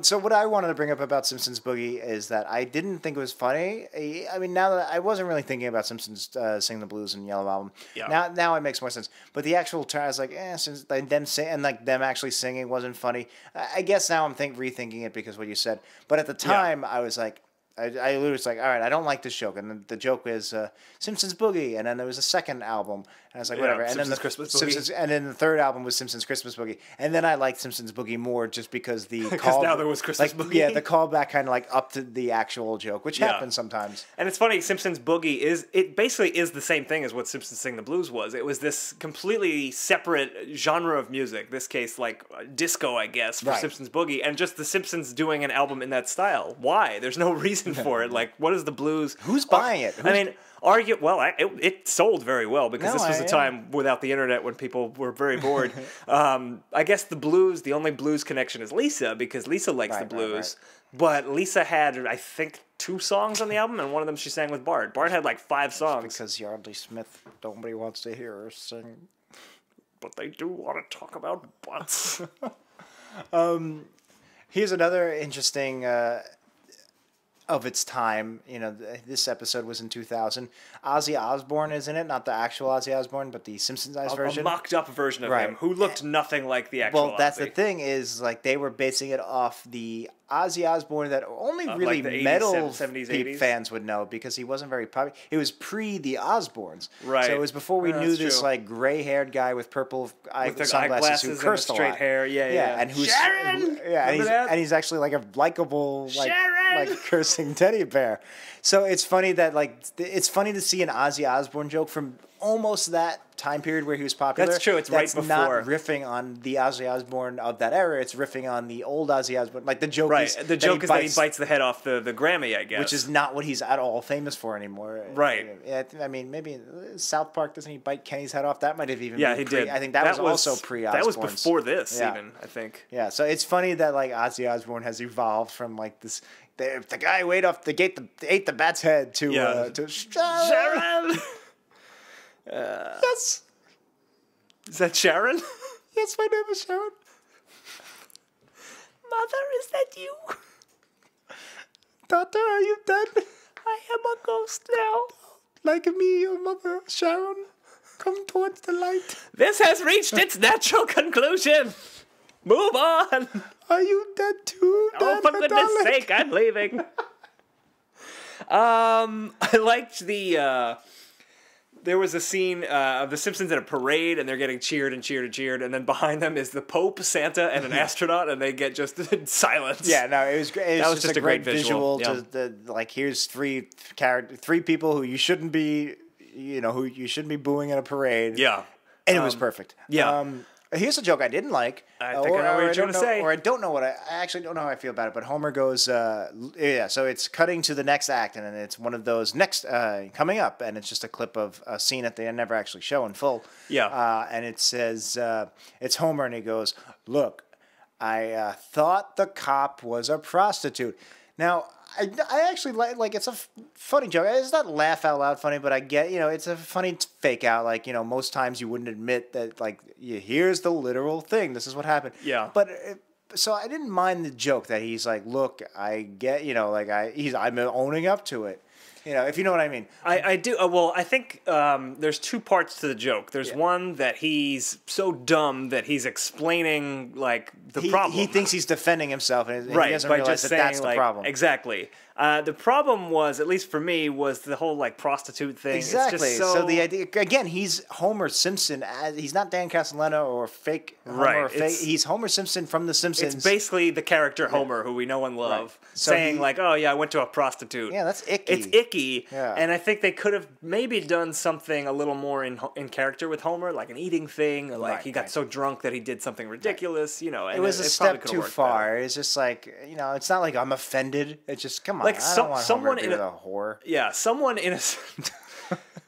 [SPEAKER 3] So what I wanted to bring up about Simpsons Boogie is that I didn't think it was funny. I mean, now that I wasn't really thinking about Simpsons Sing the Blues and Yellow Album. Yeah. Now it makes more sense. But the actual turn, I was like, since them actually singing wasn't funny. I guess now I'm rethinking it because of what you said. But at the time, I was like, I literally was like, all right, I don't like this joke. And the joke is Simpsons Boogie. And then there was a second album. And I was like, whatever. And
[SPEAKER 2] Simpsons
[SPEAKER 3] then
[SPEAKER 2] Christmas Boogie.
[SPEAKER 3] And then the third album was Simpsons Christmas Boogie. And then I liked Simpsons Boogie more just because the
[SPEAKER 2] because now there was Christmas Boogie.
[SPEAKER 3] Yeah, the callback kind of like up to the actual joke, which happens sometimes.
[SPEAKER 2] And it's funny, Simpsons Boogie basically is the same thing as what Simpsons Sing the Blues was. It was this completely separate genre of music. This case, like disco, I guess, for Simpsons Boogie, and just the Simpsons doing an album in that style. Why? There's no reason for it. Like, what is the blues?
[SPEAKER 3] Who's buying it?
[SPEAKER 2] I mean, it sold very well because this was a time without the internet when people were very bored. I guess the only blues connection is Lisa, because Lisa likes the blues. But Lisa had, I think, 2 songs on the album, and one of them she sang with Bart. Bart had like 5 songs.
[SPEAKER 3] Because Yardley Smith, nobody wants to hear her sing.
[SPEAKER 2] But they do want to talk about butts.
[SPEAKER 3] Here's another interesting... of its time, you know, this episode was in 2000. Ozzy Osbourne is in it, not the actual Ozzy Osbourne, but the Simpsons version.
[SPEAKER 2] A mocked-up version of him, who looked nothing like the actual
[SPEAKER 3] Well, that's
[SPEAKER 2] Ozzy.
[SPEAKER 3] the thing, is, like, they were basing it off the Ozzy Osbourne that only really
[SPEAKER 2] like the 80s,
[SPEAKER 3] metal
[SPEAKER 2] 70s, 80s?
[SPEAKER 3] fans would know, because he wasn't very popular. It was pre the Osbournes.
[SPEAKER 2] Right.
[SPEAKER 3] So it was before we knew this, like, gray-haired guy with purple sunglasses who cursed a lot.
[SPEAKER 2] Straight hair, yeah.
[SPEAKER 3] And who's,
[SPEAKER 2] Sharon!
[SPEAKER 3] and he's actually, like, a likable, like cursing teddy bear. So it's funny that, like, it's funny to see an Ozzy Osbourne joke from almost that time period where he was popular.
[SPEAKER 2] That's true. It's right
[SPEAKER 3] That's not
[SPEAKER 2] before.
[SPEAKER 3] riffing on the Ozzy Osbourne of that era. It's riffing on the old Ozzy Osbourne. Like the joke
[SPEAKER 2] Right.
[SPEAKER 3] is
[SPEAKER 2] The joke is that he bites the head off the Grammy, I guess.
[SPEAKER 3] which is not what he's at all famous for anymore.
[SPEAKER 2] Right.
[SPEAKER 3] I mean, maybe South Park, doesn't he bite Kenny's head off? That might have even been
[SPEAKER 2] he did.
[SPEAKER 3] I think that was also pre-Osbourne.
[SPEAKER 2] That was before this,
[SPEAKER 3] Yeah.
[SPEAKER 2] even, I think.
[SPEAKER 3] Yeah, so it's funny that like Ozzy Osbourne has evolved from like this. The guy who ate ate the bat's head to
[SPEAKER 2] Sharon.
[SPEAKER 3] Yes.
[SPEAKER 2] Is that Sharon?
[SPEAKER 3] Yes, my name is Sharon.
[SPEAKER 2] Mother, is that you?
[SPEAKER 3] Daughter, are you dead?
[SPEAKER 2] I am a ghost now.
[SPEAKER 3] Like me, your mother, Sharon. Come towards the light.
[SPEAKER 2] This has reached its natural conclusion. Move on.
[SPEAKER 3] Are you dead too?
[SPEAKER 2] Oh, for goodness sake, I'm leaving. I liked the. There was a scene of the Simpsons in a parade, and they're getting cheered and cheered and cheered, and then behind them is the Pope, Santa, and an astronaut, and they get just silence.
[SPEAKER 3] Yeah, no, it was great. It was just a great visual.
[SPEAKER 2] Yeah.
[SPEAKER 3] To like, here's three people who you shouldn't be, who you shouldn't be booing in a parade.
[SPEAKER 2] Yeah,
[SPEAKER 3] and it was perfect.
[SPEAKER 2] Yeah.
[SPEAKER 3] Here's a joke I didn't like.
[SPEAKER 2] I think I know what you're trying to say.
[SPEAKER 3] Or I don't know I actually don't know how I feel about it, but Homer goes, so it's cutting to the next act, and then it's one of those next, coming up, and it's just a clip of a scene that they never actually show in full.
[SPEAKER 2] Yeah.
[SPEAKER 3] And it says, it's Homer, and he goes, look, I thought the cop was a prostitute. Now, I actually like it's a funny joke. It's not laugh out loud funny, but I get, it's a funny fake out. Like, most times you wouldn't admit that, like, here's the literal thing. This is what happened.
[SPEAKER 2] Yeah.
[SPEAKER 3] But so I didn't mind the joke that he's like, look, I get, I'm owning up to it. If you know what I mean.
[SPEAKER 2] I do. Well, I think there's two parts to the joke. There's one that he's so dumb that he's explaining, like, the problem.
[SPEAKER 3] He thinks he's defending himself, and he doesn't
[SPEAKER 2] by
[SPEAKER 3] realize
[SPEAKER 2] just
[SPEAKER 3] that that's
[SPEAKER 2] saying,
[SPEAKER 3] the problem.
[SPEAKER 2] Exactly. The problem was, at least for me, was the whole, like, prostitute thing.
[SPEAKER 3] Exactly.
[SPEAKER 2] It's just so
[SPEAKER 3] the idea, again, he's Homer Simpson. He's not Dan Castellaneta or fake Homer.
[SPEAKER 2] Right.
[SPEAKER 3] He's Homer Simpson from The Simpsons.
[SPEAKER 2] It's basically the character Homer, who we know and love,
[SPEAKER 3] So
[SPEAKER 2] saying, like, oh, yeah, I went to a prostitute.
[SPEAKER 3] Yeah, that's icky.
[SPEAKER 2] It's icky.
[SPEAKER 3] Yeah.
[SPEAKER 2] And I think they could have maybe done something a little more in character with Homer, like an eating thing, or like he got so drunk that he did something ridiculous, And
[SPEAKER 3] it was a step too far. Better. It's just like, it's not like I'm offended. It's just, come on,
[SPEAKER 2] like
[SPEAKER 3] I don't want
[SPEAKER 2] someone
[SPEAKER 3] Homer to be
[SPEAKER 2] in
[SPEAKER 3] a whore.
[SPEAKER 2] Yeah, someone in a...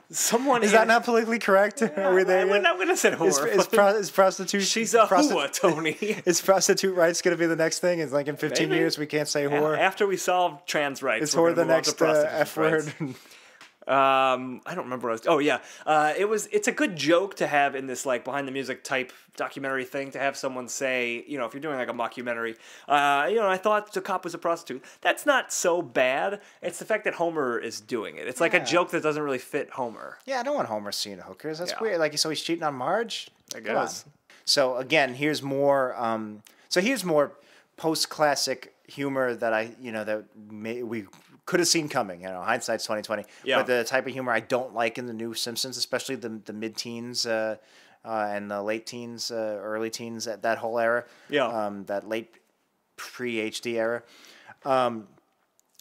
[SPEAKER 2] Someone
[SPEAKER 3] is that not politically correct? Are we there?
[SPEAKER 2] I'm going to say whore.
[SPEAKER 3] Is prostitution?
[SPEAKER 2] She's a whore, Tony.
[SPEAKER 3] Is prostitute rights going to be the next thing? It's like in 15 years we can't say whore.
[SPEAKER 2] After we solve trans rights,
[SPEAKER 3] is whore the next F word?
[SPEAKER 2] I don't remember what I was... Oh, yeah. It's a good joke to have in this, like, behind the music type documentary thing, to have someone say, if you're doing, like, a mockumentary, I thought the cop was a prostitute. That's not so bad. It's the fact that Homer is doing it. It's like a joke that doesn't really fit Homer.
[SPEAKER 3] Yeah, I don't want Homer seeing hookers. That's weird. Like, so he's cheating on Marge?
[SPEAKER 2] I guess.
[SPEAKER 3] So, again, here's more... post-classic humor that we could have seen coming. Hindsight's 2020.
[SPEAKER 2] Yeah.
[SPEAKER 3] But the type of humor I don't like in the new Simpsons, especially the mid-teens and the late teens, early teens, that whole era.
[SPEAKER 2] Yeah.
[SPEAKER 3] That late pre-HD era.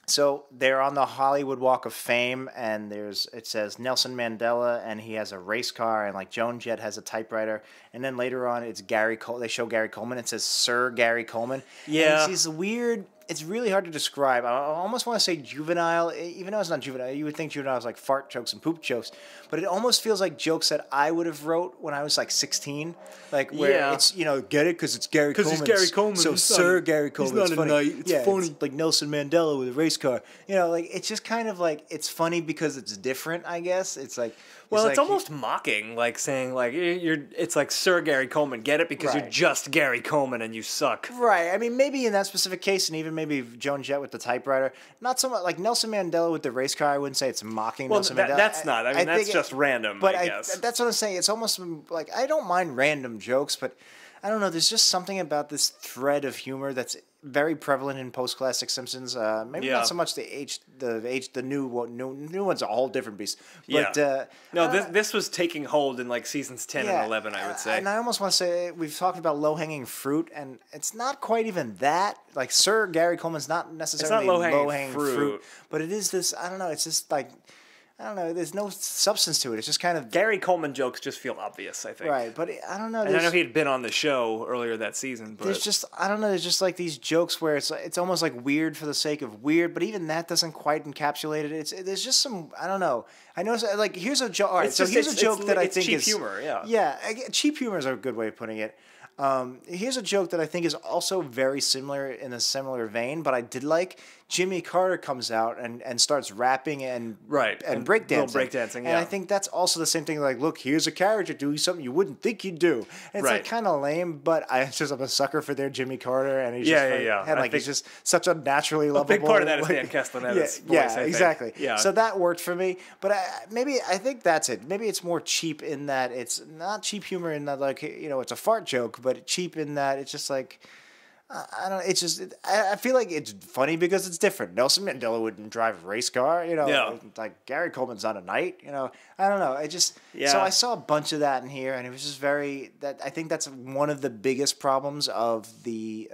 [SPEAKER 3] So they're on the Hollywood Walk of Fame, and it says Nelson Mandela, and he has a race car, and like Joan Jett has a typewriter, and then later on it's Gary Cole. They show Gary Coleman. It says Sir Gary Coleman.
[SPEAKER 2] Yeah,
[SPEAKER 3] and it's these weird. It's really hard to describe. I almost want to say juvenile, even though it's not juvenile. You would think juvenile is like fart jokes and poop jokes, but it almost feels like jokes that I would have wrote when I was like 16, like where it's get it because it's Gary Coleman.
[SPEAKER 2] Because it's Gary Coleman.
[SPEAKER 3] So Sir Gary Coleman.
[SPEAKER 2] He's not a knight. It's funny.
[SPEAKER 3] It's like Nelson Mandela with a race car. Like it's just kind of like it's funny because it's different. I guess it's like.
[SPEAKER 2] It's almost mocking, like saying, like it's like Sir Gary Coleman. Get it because you're just Gary Coleman and you suck.
[SPEAKER 3] Right. I mean, maybe in that specific case, and even maybe Joan Jett with the typewriter, not so much like Nelson Mandela with the race car. I wouldn't say it's mocking Nelson Mandela.
[SPEAKER 2] That's not. I mean, that's just random.
[SPEAKER 3] But
[SPEAKER 2] I guess
[SPEAKER 3] that's what I'm saying. It's almost like I don't mind random jokes, but I don't know. There's just something about this thread of humor that's very prevalent in post-classic Simpsons. Maybe not so much the new one's a whole different beast. But,
[SPEAKER 2] this was taking hold in like seasons 10 and 11, I would say.
[SPEAKER 3] And I almost want to say we've talked about low-hanging fruit, and it's not quite even that. Like Sir Gary Coleman's not necessarily low-hanging fruit, but it is this. I don't know. It's just like. I don't know. There's no substance to it. It's just kind of
[SPEAKER 2] Gary Coleman jokes just feel obvious, I think.
[SPEAKER 3] right. But I don't know.
[SPEAKER 2] And I know he had been on the show earlier that season. But
[SPEAKER 3] There's just I don't know. There's just like these jokes where it's almost like weird for the sake of weird, but even that doesn't quite encapsulate it. There's just some I don't know. I know like here's a joke. All right, here's a joke that I think
[SPEAKER 2] cheap
[SPEAKER 3] is
[SPEAKER 2] humor.
[SPEAKER 3] cheap humor is a good way of putting it. Here's a joke that I think is also very similar in a similar vein, but I did like Jimmy Carter comes out and starts rapping and breakdancing.
[SPEAKER 2] Breakdancing,
[SPEAKER 3] And I think that's also the same thing. Like, look, here's a character doing something you wouldn't think he'd do. And it's like kind of lame, but I'm a sucker for their Jimmy Carter, and he's he's just such a naturally lovable.
[SPEAKER 2] A big part of that is Dan Castellaneta's voice.
[SPEAKER 3] Exactly.
[SPEAKER 2] Yeah.
[SPEAKER 3] So that worked for me, but I think that's it. Maybe it's more cheap in that it's not cheap humor in that like it's a fart joke, but cheap in that it's just like. I don't know. It's just I feel like it's funny because it's different. Nelson Mandela wouldn't drive a race car, like Gary Coleman's on a knight, I don't know. So I saw a bunch of that in here, and it was just I think that's one of the biggest problems of the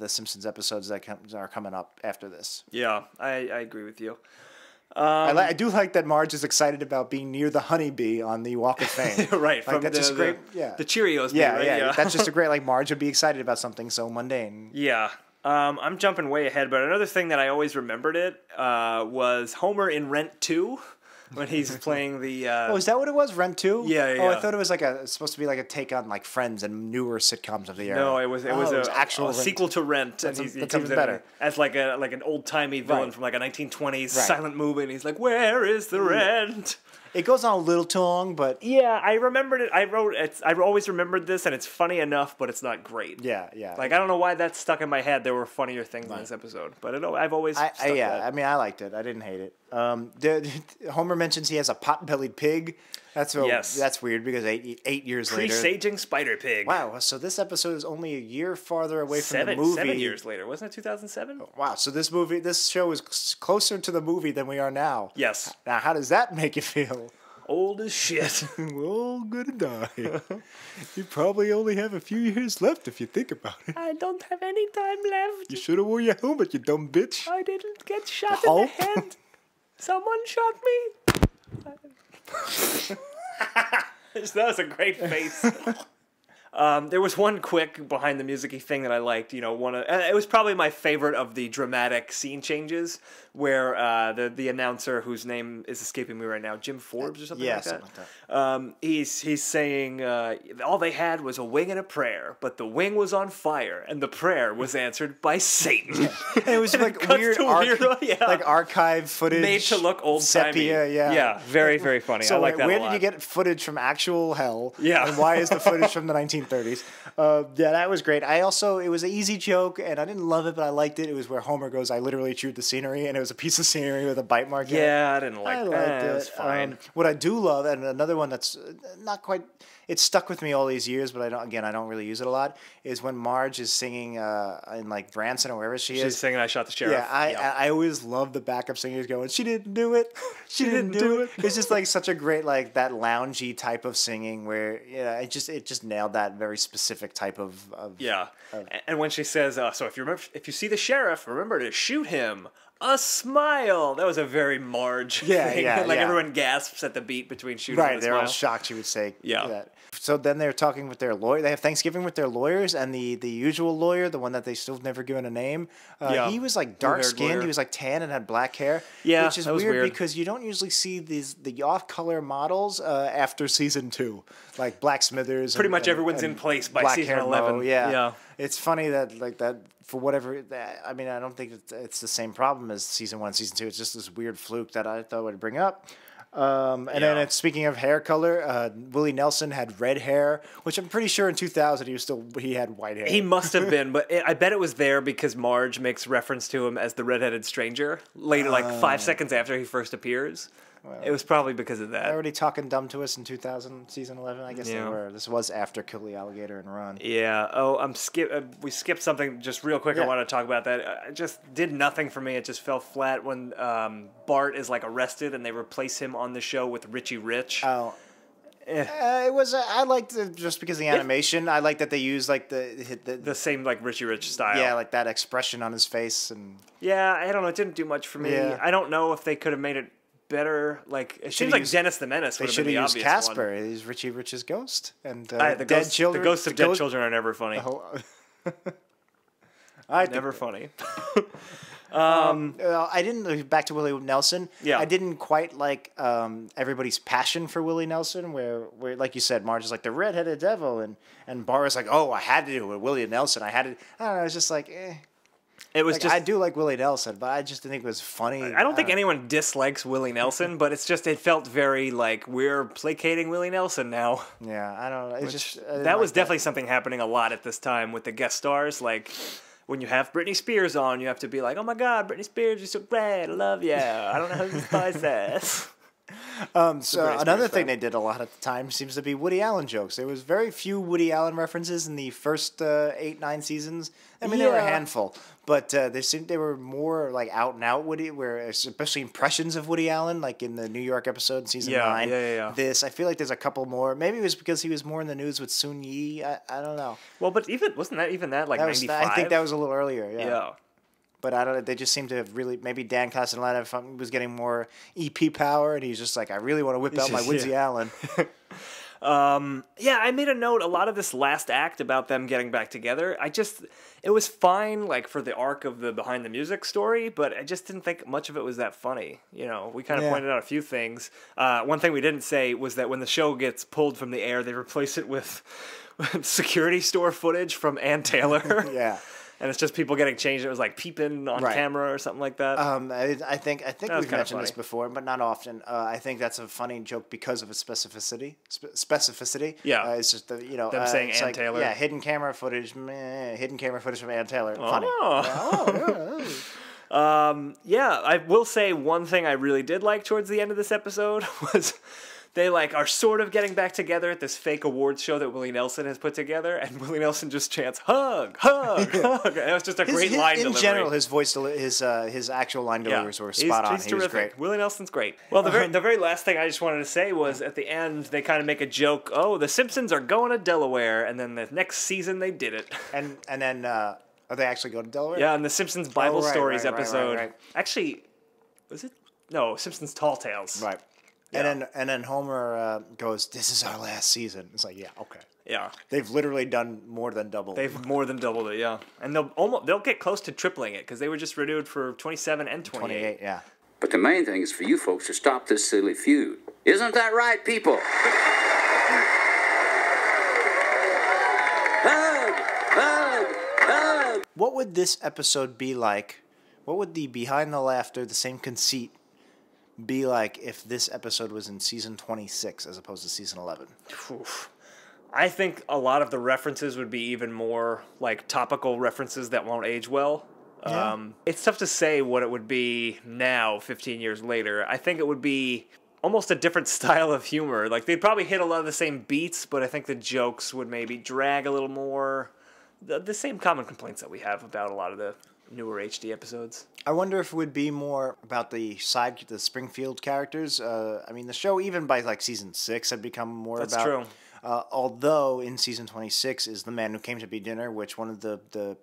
[SPEAKER 3] Simpsons episodes that are coming up after this.
[SPEAKER 2] Yeah, I agree with you.
[SPEAKER 3] I do like that Marge is excited about being near the honeybee on the Walk of Fame.
[SPEAKER 2] Right,
[SPEAKER 3] like,
[SPEAKER 2] from
[SPEAKER 3] that's just great. Yeah,
[SPEAKER 2] the Cheerios.
[SPEAKER 3] Yeah. That's just a great Marge would be excited about something so mundane.
[SPEAKER 2] Yeah. I'm jumping way ahead, but another thing that I always remembered was Homer in Rent 2. When he's playing the...
[SPEAKER 3] is that what it was? Rent 2?
[SPEAKER 2] Yeah.
[SPEAKER 3] Oh, I thought it was supposed to be like a take on like Friends and newer sitcoms of the era.
[SPEAKER 2] No, it was an
[SPEAKER 3] actual
[SPEAKER 2] sequel to Rent.
[SPEAKER 3] That's,
[SPEAKER 2] and he
[SPEAKER 3] that's
[SPEAKER 2] comes
[SPEAKER 3] even
[SPEAKER 2] in
[SPEAKER 3] better.
[SPEAKER 2] As like an old-timey villain from like a 1920s silent movie, and he's like, "Where is the rent?"
[SPEAKER 3] It goes on a little too long, but...
[SPEAKER 2] Yeah, I remembered it. I always remembered this, and it's funny enough, but it's not great.
[SPEAKER 3] Yeah.
[SPEAKER 2] Like, I don't know why that's stuck in my head. There were funnier things in this episode, but I've always stuck that.
[SPEAKER 3] I mean, I liked it. I didn't hate it. Homer mentions he has a pot-bellied pig. That's weird because 8 years later...
[SPEAKER 2] Presaging Spider Pig.
[SPEAKER 3] Wow, so this episode is only a year farther away from the movie.
[SPEAKER 2] 7 years later. Wasn't it 2007?
[SPEAKER 3] Oh, wow, so this show is closer to the movie than we are now.
[SPEAKER 2] Yes.
[SPEAKER 3] Now, how does that make you feel?
[SPEAKER 2] Old as shit.
[SPEAKER 3] We're all gonna die. You probably only have a few years left if you think about it.
[SPEAKER 2] I don't have any time left.
[SPEAKER 3] You should have worn your helmet, you dumb bitch.
[SPEAKER 2] I didn't get shot in the head. Someone shot me. That was a great face. There was one quick behind the music-y thing that I liked. It was probably my favorite of the dramatic scene changes, where the announcer, whose name is escaping me right now, Jim Forbes or something like that.
[SPEAKER 3] Something like that.
[SPEAKER 2] He's saying all they had was a wing and a prayer, but the wing was on fire, and the prayer was answered by Satan.
[SPEAKER 3] And it was like weird archive footage,
[SPEAKER 2] made to look old-timey.
[SPEAKER 3] Sepia,
[SPEAKER 2] yeah, very very funny.
[SPEAKER 3] So
[SPEAKER 2] I like that.
[SPEAKER 3] Where did you get footage from actual hell?
[SPEAKER 2] Yeah,
[SPEAKER 3] and why is the footage from the 1930s? That was great. It was an easy joke, and I didn't love it, but I liked it. It was where Homer goes, "I literally chewed the scenery," and it was a piece of scenery with a bite mark in it.
[SPEAKER 2] Yeah, I didn't like that.
[SPEAKER 3] I liked it.
[SPEAKER 2] It was fine.
[SPEAKER 3] What I do love, and another one that's not quite... It's stuck with me all these years, but I don't really use it a lot, is when Marge is singing in like Branson or wherever she is.
[SPEAKER 2] She's singing "I Shot the Sheriff."
[SPEAKER 3] Yeah, I always love the backup singers going, "She didn't do it. She didn't do it." It's just like such a great like that loungy type of singing where it just nailed that very specific type of
[SPEAKER 2] and when she says, "So if you see the sheriff, remember to shoot him." A smile. That was a very Marge thing. Everyone gasps at the beat between shooting and a
[SPEAKER 3] they're
[SPEAKER 2] smile.
[SPEAKER 3] all shocked, she would say.
[SPEAKER 2] Yeah.
[SPEAKER 3] That. So then they're talking with their lawyer. They have Thanksgiving with their lawyers, and the usual lawyer, the one that they still never given a name, he was like dark-skinned.
[SPEAKER 2] Lawyer.
[SPEAKER 3] He was like tan and had black hair.
[SPEAKER 2] Yeah,
[SPEAKER 3] which is
[SPEAKER 2] that was weird
[SPEAKER 3] because you don't usually see the off-color models after season 2, like Black Smithers.
[SPEAKER 2] Pretty much everyone's in place by season 11.
[SPEAKER 3] Yeah. It's funny that like that. For whatever, I mean, I don't think it's the same problem as season 1, season 2. It's just this weird fluke that I thought I'd bring up. Then speaking of hair color, Willie Nelson had red hair, which I'm pretty sure in 2000 he had white hair.
[SPEAKER 2] He must have been, but I bet it was there because Marge makes reference to him as the redheaded stranger later, like 5 seconds after he first appears. Well, it was probably because of that.
[SPEAKER 3] They're already talking dumb to us in 2000, season 11. I guess they were. This was after Kill the Alligator and Run.
[SPEAKER 2] Yeah. Oh, we skipped something just real quick. I want to talk about that. It just did nothing for me. It just fell flat when Bart is like arrested and they replace him on the show with Richie Rich.
[SPEAKER 3] Oh. It was. I liked it just because of the animation. I like that they used like the
[SPEAKER 2] same like Richie Rich style.
[SPEAKER 3] Yeah, like that expression on his face and.
[SPEAKER 2] Yeah, I don't know. It didn't do much for me.
[SPEAKER 3] Yeah.
[SPEAKER 2] I don't know if they could have made it better, like, it seems like Dennis the Menace would have been the obvious one.
[SPEAKER 3] They should have used Casper. He's Richie Rich's ghost. And
[SPEAKER 2] The ghosts of dead children are never funny. Never funny.
[SPEAKER 3] I didn't, back to Willie Nelson.
[SPEAKER 2] Yeah.
[SPEAKER 3] I didn't quite like everybody's passion for Willie Nelson, where like you said, Marge is like the redheaded devil, and Barbara's like, oh, I had to do it with Willie Nelson. I don't know. It's just like, eh.
[SPEAKER 2] It was
[SPEAKER 3] I do like Willie Nelson, but I just didn't think it was funny.
[SPEAKER 2] I don't think anyone dislikes Willie Nelson, but it's just, it felt very like, we're placating Willie Nelson now.
[SPEAKER 3] Yeah, I don't know. It's just
[SPEAKER 2] that was definitely something happening a lot at this time with the guest stars. Like, when you have Britney Spears on, you have to be like, oh my God, Britney Spears, you're so great, I love you. I don't know how to despise this.
[SPEAKER 3] So another thing they did a lot at the time seems to be Woody Allen jokes. There was very few Woody Allen references in the first 8-9 seasons. I mean, there were a handful, but they were more like out and out Woody, where especially impressions of Woody Allen, like in the New York episode in season 9.
[SPEAKER 2] Yeah.
[SPEAKER 3] This, I feel like there's a couple more. Maybe it was because he was more in the news with Sun Yi. I don't know.
[SPEAKER 2] Well, but wasn't that like 95?
[SPEAKER 3] I think that was a little earlier. Yeah. But I don't know. They just seem to have really, maybe Dan Castellaneta was getting more EP power, and he's just like, I really want to whip out my Woodsy Allen.
[SPEAKER 2] I made a note. A lot of this last act about them getting back together, it was fine, like, for the arc of the behind the music story, but I just didn't think much of it was that funny. You know, we kind of pointed out a few things. One thing we didn't say was that when the show gets pulled from the air, they replace it with security store footage from Ann Taylor.
[SPEAKER 3] Yeah.
[SPEAKER 2] And it's just people getting changed. It was like peeping on camera or something like that.
[SPEAKER 3] I think we've mentioned this before, but not often. I think that's a funny joke because of its specificity.
[SPEAKER 2] Yeah,
[SPEAKER 3] it's just the
[SPEAKER 2] them saying Ann Taylor.
[SPEAKER 3] Yeah, hidden camera footage. Hidden camera footage from Ann Taylor. Funny.
[SPEAKER 2] I will say one thing I really did like towards the end of this episode was they are sort of getting back together at this fake awards show that Willie Nelson has put together, and Willie Nelson just chants "hug, hug, hug." And it was just a great line delivery.
[SPEAKER 3] In general, his voice, his actual line deliveries were spot on.
[SPEAKER 2] He was great. Willie Nelson's great. Well, the very last thing I just wanted to say was at the end they kind of make a joke. Oh, the Simpsons are going to Delaware, and then the next season they did it.
[SPEAKER 3] And then are they actually going to Delaware?
[SPEAKER 2] Yeah, and the Simpsons Bible Stories episode.
[SPEAKER 3] Right.
[SPEAKER 2] Actually, was it? No, Simpsons Tall Tales.
[SPEAKER 3] Right. Yeah. And then Homer goes, "This is our last season." It's like, yeah, okay.
[SPEAKER 2] Yeah.
[SPEAKER 3] They've literally done more than double.
[SPEAKER 2] They've more than doubled it, yeah. And they'll get close to tripling it because they were just renewed for 27 and 28.
[SPEAKER 3] Yeah.
[SPEAKER 4] But the main thing is for you folks to stop this silly feud. Isn't that right, people? Hug!
[SPEAKER 3] What would this episode be like? What would the behind the laughter, the same conceit, be like if this episode was in season 26 as opposed to season 11?
[SPEAKER 2] Oof. I think a lot of the references would be even more like topical references that won't age well. Yeah. It's tough to say what it would be now, 15 years later. I think it would be almost a different style of humor. Like, they'd probably hit a lot of the same beats, but I think the jokes would maybe drag a little more. The same common complaints that we have about a lot of the newer HD episodes.
[SPEAKER 3] I wonder if it would be more about the Springfield characters. I mean, the show, even by like season 6, had become more
[SPEAKER 2] That's
[SPEAKER 3] about...
[SPEAKER 2] true.
[SPEAKER 3] Although in season 26 is The Man Who Came to Be Dinner, which one of the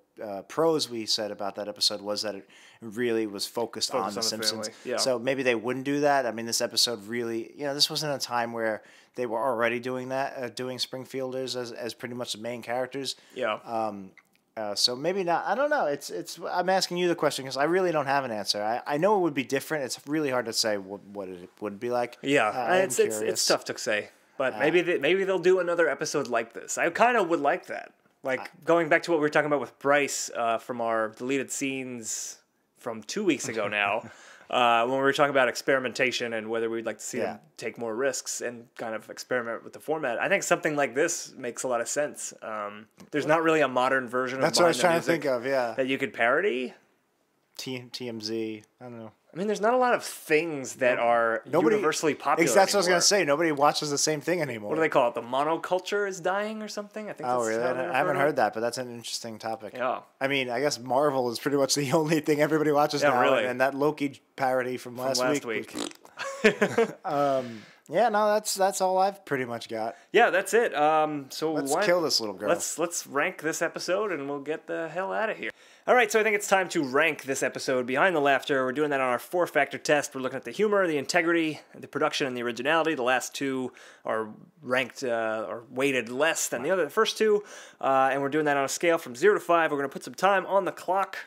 [SPEAKER 3] pros we said about that episode was that it really was focused on The Simpsons.
[SPEAKER 2] Yeah.
[SPEAKER 3] So maybe they wouldn't do that. I mean, this episode really, this wasn't a time where they were already doing that, doing Springfielders as pretty much the main characters.
[SPEAKER 2] Yeah.
[SPEAKER 3] So maybe not. I don't know. It's. I'm asking you the question because I really don't have an answer. I know it would be different. It's really hard to say what it would be like.
[SPEAKER 2] Yeah, it's tough to say. But maybe they'll do another episode like this. I kind of would like that. Like going back to what we were talking about with Bryce from our deleted scenes from 2 weeks ago now. When we were talking about experimentation and whether we'd like to see them take more risks and kind of experiment with the format, I think something like this makes a lot of sense. There's not really a modern version of
[SPEAKER 3] That's what I was trying to think of,
[SPEAKER 2] that you could parody.
[SPEAKER 3] TMZ, I don't know.
[SPEAKER 2] I mean, there's not a lot of things that are universally popular
[SPEAKER 3] That's what I was going to say. Nobody watches the same thing anymore.
[SPEAKER 2] What do they call it? The monoculture is dying or something? I think.
[SPEAKER 3] Oh, really? I haven't heard that, but that's an interesting topic.
[SPEAKER 2] Yeah.
[SPEAKER 3] I mean, I guess Marvel is pretty much the only thing everybody watches now.
[SPEAKER 2] Really.
[SPEAKER 3] And that Loki parody from last week. Yeah, no, that's all I've pretty much got.
[SPEAKER 2] Yeah, that's it. So
[SPEAKER 3] Let's kill this little girl.
[SPEAKER 2] Let's rank this episode, and we'll get the hell out of here. All right, so I think it's time to rank this episode Behind the Laughter. We're doing that on our 4-factor test. We're looking at the humor, the integrity, the production, and the originality. The last two are ranked or weighted less than the first two, and we're doing that on a scale from 0 to 5. We're going to put some time on the clock,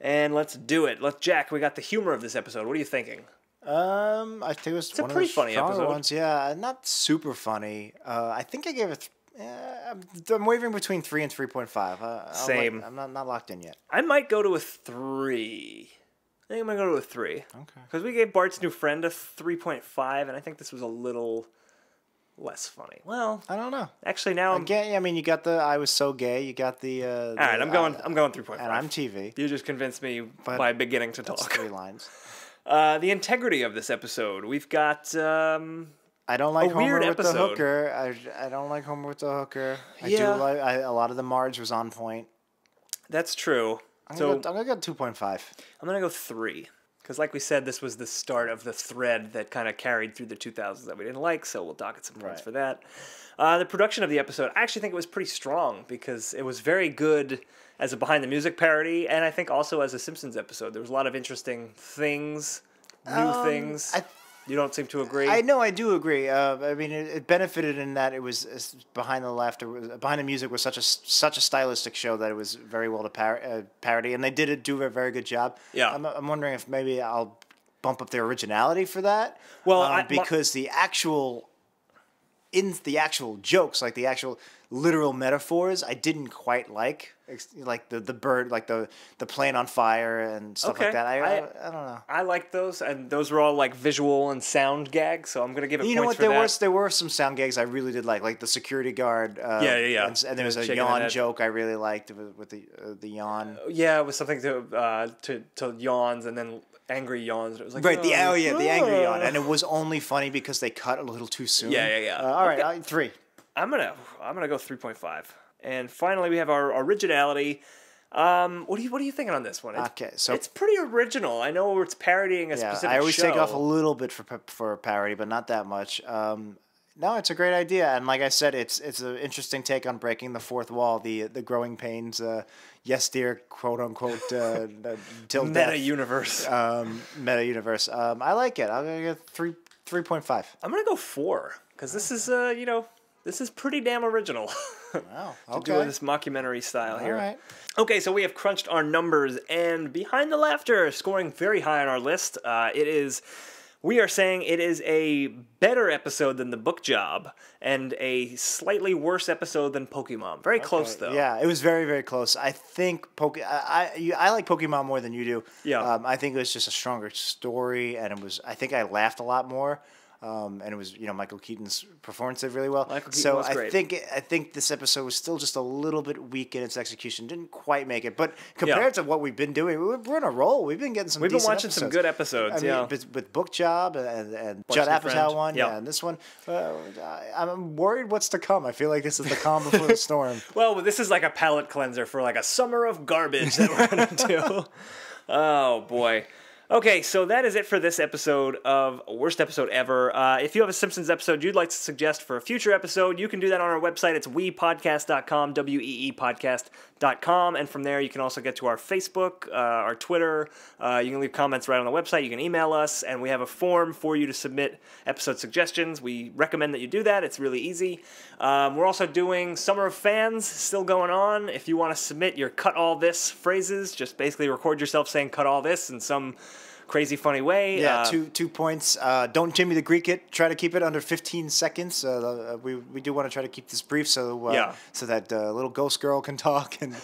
[SPEAKER 2] and let's do it. Jack, we got the humor of this episode. What are you thinking?
[SPEAKER 3] I think it was one
[SPEAKER 2] a pretty
[SPEAKER 3] of the
[SPEAKER 2] funny
[SPEAKER 3] stronger
[SPEAKER 2] episode.
[SPEAKER 3] ones. Yeah, not super funny. I think I gave it. I'm wavering between 3 and 3.5.
[SPEAKER 2] Same.
[SPEAKER 3] I'm not locked in yet.
[SPEAKER 2] I might go to a 3. I think I'm going to go to a 3.
[SPEAKER 3] Okay.
[SPEAKER 2] Because we gave Bart's New Friend a 3.5, and I think this was a little less funny. Well,
[SPEAKER 3] I don't know.
[SPEAKER 2] actually now
[SPEAKER 3] Again, I mean, you got the I was so gay. You got the.
[SPEAKER 2] all right, I'm going 3.5.
[SPEAKER 3] And I'm TV.
[SPEAKER 2] You just convinced me
[SPEAKER 3] But
[SPEAKER 2] by beginning to
[SPEAKER 3] That's
[SPEAKER 2] talk.
[SPEAKER 3] 3 lines.
[SPEAKER 2] The integrity of this episode. We've got
[SPEAKER 3] I don't like
[SPEAKER 2] a weird
[SPEAKER 3] Homer with
[SPEAKER 2] episode.
[SPEAKER 3] the hooker. I don't like Homer with the hooker.
[SPEAKER 2] Yeah.
[SPEAKER 3] I do like a lot of the Marge was on point.
[SPEAKER 2] That's true.
[SPEAKER 3] I'm
[SPEAKER 2] So
[SPEAKER 3] gonna go 2.5.
[SPEAKER 2] I'm going to go 3. Because like we said, this was the start of the thread that kind of carried through the 2000s that we didn't like, so we'll dock it some points
[SPEAKER 3] Right.
[SPEAKER 2] for that. The production of the episode, I actually think it was pretty strong because it was very good as a behind-the-music parody, and I think also as a Simpsons episode. There was a lot of interesting things, new things. You don't seem to agree?
[SPEAKER 3] I know, I do agree. I mean, it benefited in that it was Behind the Music was such a stylistic show that it was very well to parody, and they did do a very good job.
[SPEAKER 2] Yeah.
[SPEAKER 3] I'm wondering if maybe I'll bump up the originality for that.
[SPEAKER 2] Well,
[SPEAKER 3] because the actual jokes, like the actual literal metaphors, I didn't quite like the bird, like the plane on fire and stuff like that. I don't know.
[SPEAKER 2] I like those, and those were all like visual and sound gags, so I'm going to give it
[SPEAKER 3] You know
[SPEAKER 2] points
[SPEAKER 3] what?
[SPEAKER 2] for that.
[SPEAKER 3] There were some sound gags I really did like the security guard.
[SPEAKER 2] Yeah.
[SPEAKER 3] And there was a
[SPEAKER 2] Shaking
[SPEAKER 3] yawn
[SPEAKER 2] the head.
[SPEAKER 3] joke I really liked with the yawn.
[SPEAKER 2] Yeah, it was something to yawns and then angry yawns. It was like
[SPEAKER 3] Right, the angry yawn,
[SPEAKER 2] "Oh."
[SPEAKER 3] and it was only funny because they cut a little too soon.
[SPEAKER 2] Yeah.
[SPEAKER 3] All right, 3.
[SPEAKER 2] I'm gonna go 3.5. And finally, we have our originality. What are you thinking on this one?
[SPEAKER 3] Okay, so
[SPEAKER 2] it's pretty original. I know it's parodying a specific show.
[SPEAKER 3] I always take off a little bit for parody, but not that much. No, it's a great idea, and like I said, it's an interesting take on breaking the fourth wall, the growing pains. Yes, dear, quote unquote, till
[SPEAKER 2] Meta
[SPEAKER 3] death.
[SPEAKER 2] universe.
[SPEAKER 3] Meta universe. I like it. I'm gonna get 3.5.
[SPEAKER 2] I'm gonna go 4 because this is this is pretty damn original.
[SPEAKER 3] Wow.
[SPEAKER 2] To
[SPEAKER 3] Okay.
[SPEAKER 2] do this mockumentary style here.
[SPEAKER 3] All right.
[SPEAKER 2] Okay, so we have crunched our numbers, and Behind the Laughter scoring very high on our list. We are saying it is a better episode than The Book Job, and a slightly worse episode than Pokemon. Very close, though.
[SPEAKER 3] Yeah, it was very, very close. I think I like Pokemon more than you do.
[SPEAKER 2] Yeah.
[SPEAKER 3] I think it was just a stronger story, and I think I laughed a lot more. And it was, Michael Keaton's performance did really well.
[SPEAKER 2] Michael Keaton was great.
[SPEAKER 3] I think this episode was still just a little bit weak in its execution. Didn't quite make it, but compared to what we've been doing, we're in a roll. We've been getting some.
[SPEAKER 2] We've been
[SPEAKER 3] decent
[SPEAKER 2] watching some
[SPEAKER 3] episodes.
[SPEAKER 2] good episodes.
[SPEAKER 3] I mean, with Book Job and Judd
[SPEAKER 2] New
[SPEAKER 3] Apatow
[SPEAKER 2] Friend.
[SPEAKER 3] one,
[SPEAKER 2] Yeah.
[SPEAKER 3] and this one. I'm worried what's to come. I feel like this is the calm before the storm.
[SPEAKER 2] Well, this is like a palate cleanser for like a summer of garbage that we're going to do. Oh, boy. Okay, so that is it for this episode of Worst Episode Ever. If you have a Simpsons episode you'd like to suggest for a future episode, you can do that on our website. It's weepodcast.com, weepodcast.com, and from there you can also get to our Facebook, our Twitter. You can leave comments right on the website. You can email us, and we have a form for you to submit episode suggestions. We recommend that you do that. It's really easy. We're also doing Summer of Fans, still going on. If you want to submit your cut all this phrases, just basically record yourself saying cut all this in some crazy funny way.
[SPEAKER 3] Yeah, 2 points. Don't Jimmy the Greek it. Try to keep it under 15 seconds. We do want to try to keep this brief so that little ghost girl can talk and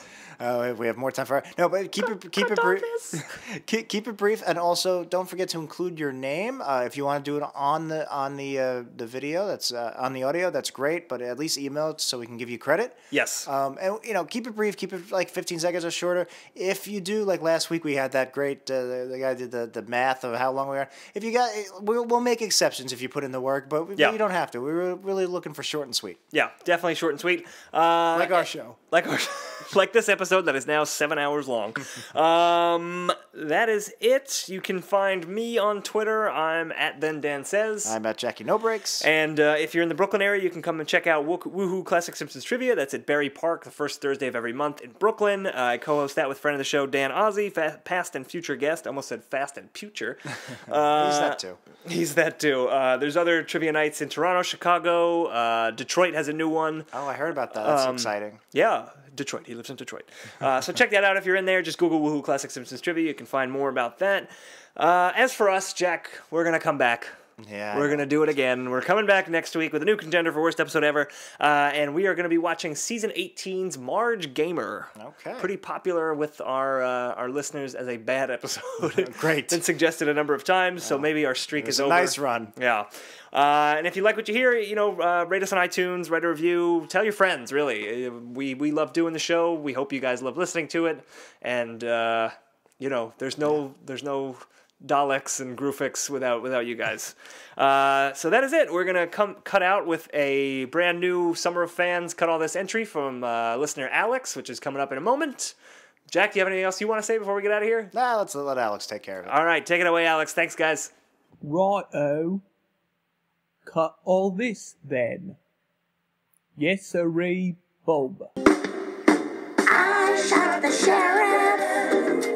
[SPEAKER 3] we have more time for her. No, but keep it brief. keep it brief, and also don't forget to include your name if you want to do it on the video. That's on the audio. That's great, but at least email it so we can give you credit.
[SPEAKER 2] Yes.
[SPEAKER 3] And keep it brief. Keep it like 15 seconds or shorter. If you do, like last week, we had that great the guy did the the math of how long we are. If you got, we'll make exceptions if you put in the work, but you don't have to. We were really looking for short and sweet.
[SPEAKER 2] Yeah, definitely short and sweet.
[SPEAKER 3] Like our show.
[SPEAKER 2] Like this episode that is now 7 hours long. That is it. You can find me on Twitter. I'm at ThenDanSays.
[SPEAKER 3] I'm at Jackie No Breaks.
[SPEAKER 2] And if you're in the Brooklyn area, you can come and check out Woohoo Classic Simpsons Trivia. That's at Berry Park, the first Thursday of every month in Brooklyn. I co-host that with friend of the show, Dan Ozzie, past and future guest. I almost said fast and future.
[SPEAKER 3] He's that too.
[SPEAKER 2] He's that too. There's other trivia nights in Toronto, Chicago. Detroit has a new one.
[SPEAKER 3] Oh, I heard about that. That's exciting.
[SPEAKER 2] Yeah, Detroit. He lives in Detroit. So check that out if you're in there. Just Google Woohoo Classic Simpsons Trivia. You can find more about that. As for us, Jack, we're going to come back.
[SPEAKER 3] Yeah,
[SPEAKER 2] we're going to do it again. We're coming back next week with a new contender for worst episode ever. And we are going to be watching Season 18's Marge Gamer.
[SPEAKER 3] Okay.
[SPEAKER 2] Pretty popular with our listeners as a bad episode.
[SPEAKER 3] Great.
[SPEAKER 2] Been suggested a number of times, so maybe our streak is over.
[SPEAKER 3] Nice run.
[SPEAKER 2] Yeah. And if you like what you hear, rate us on iTunes, write a review, tell your friends, really. We love doing the show. We hope you guys love listening to it. And, there's no Daleks and Groophics without you guys. So that is it. We're going to cut out with a brand new Summer of Fans Cut All This entry from listener Alex, which is coming up in a moment. Jack, do you have anything else you want to say before we get out of here?
[SPEAKER 3] Nah, let's let Alex take care of it.
[SPEAKER 2] All right, take it away, Alex. Thanks, guys.
[SPEAKER 8] Righto. Cut all this, then. Yes, sirree, Bob.
[SPEAKER 5] I shot the sheriff.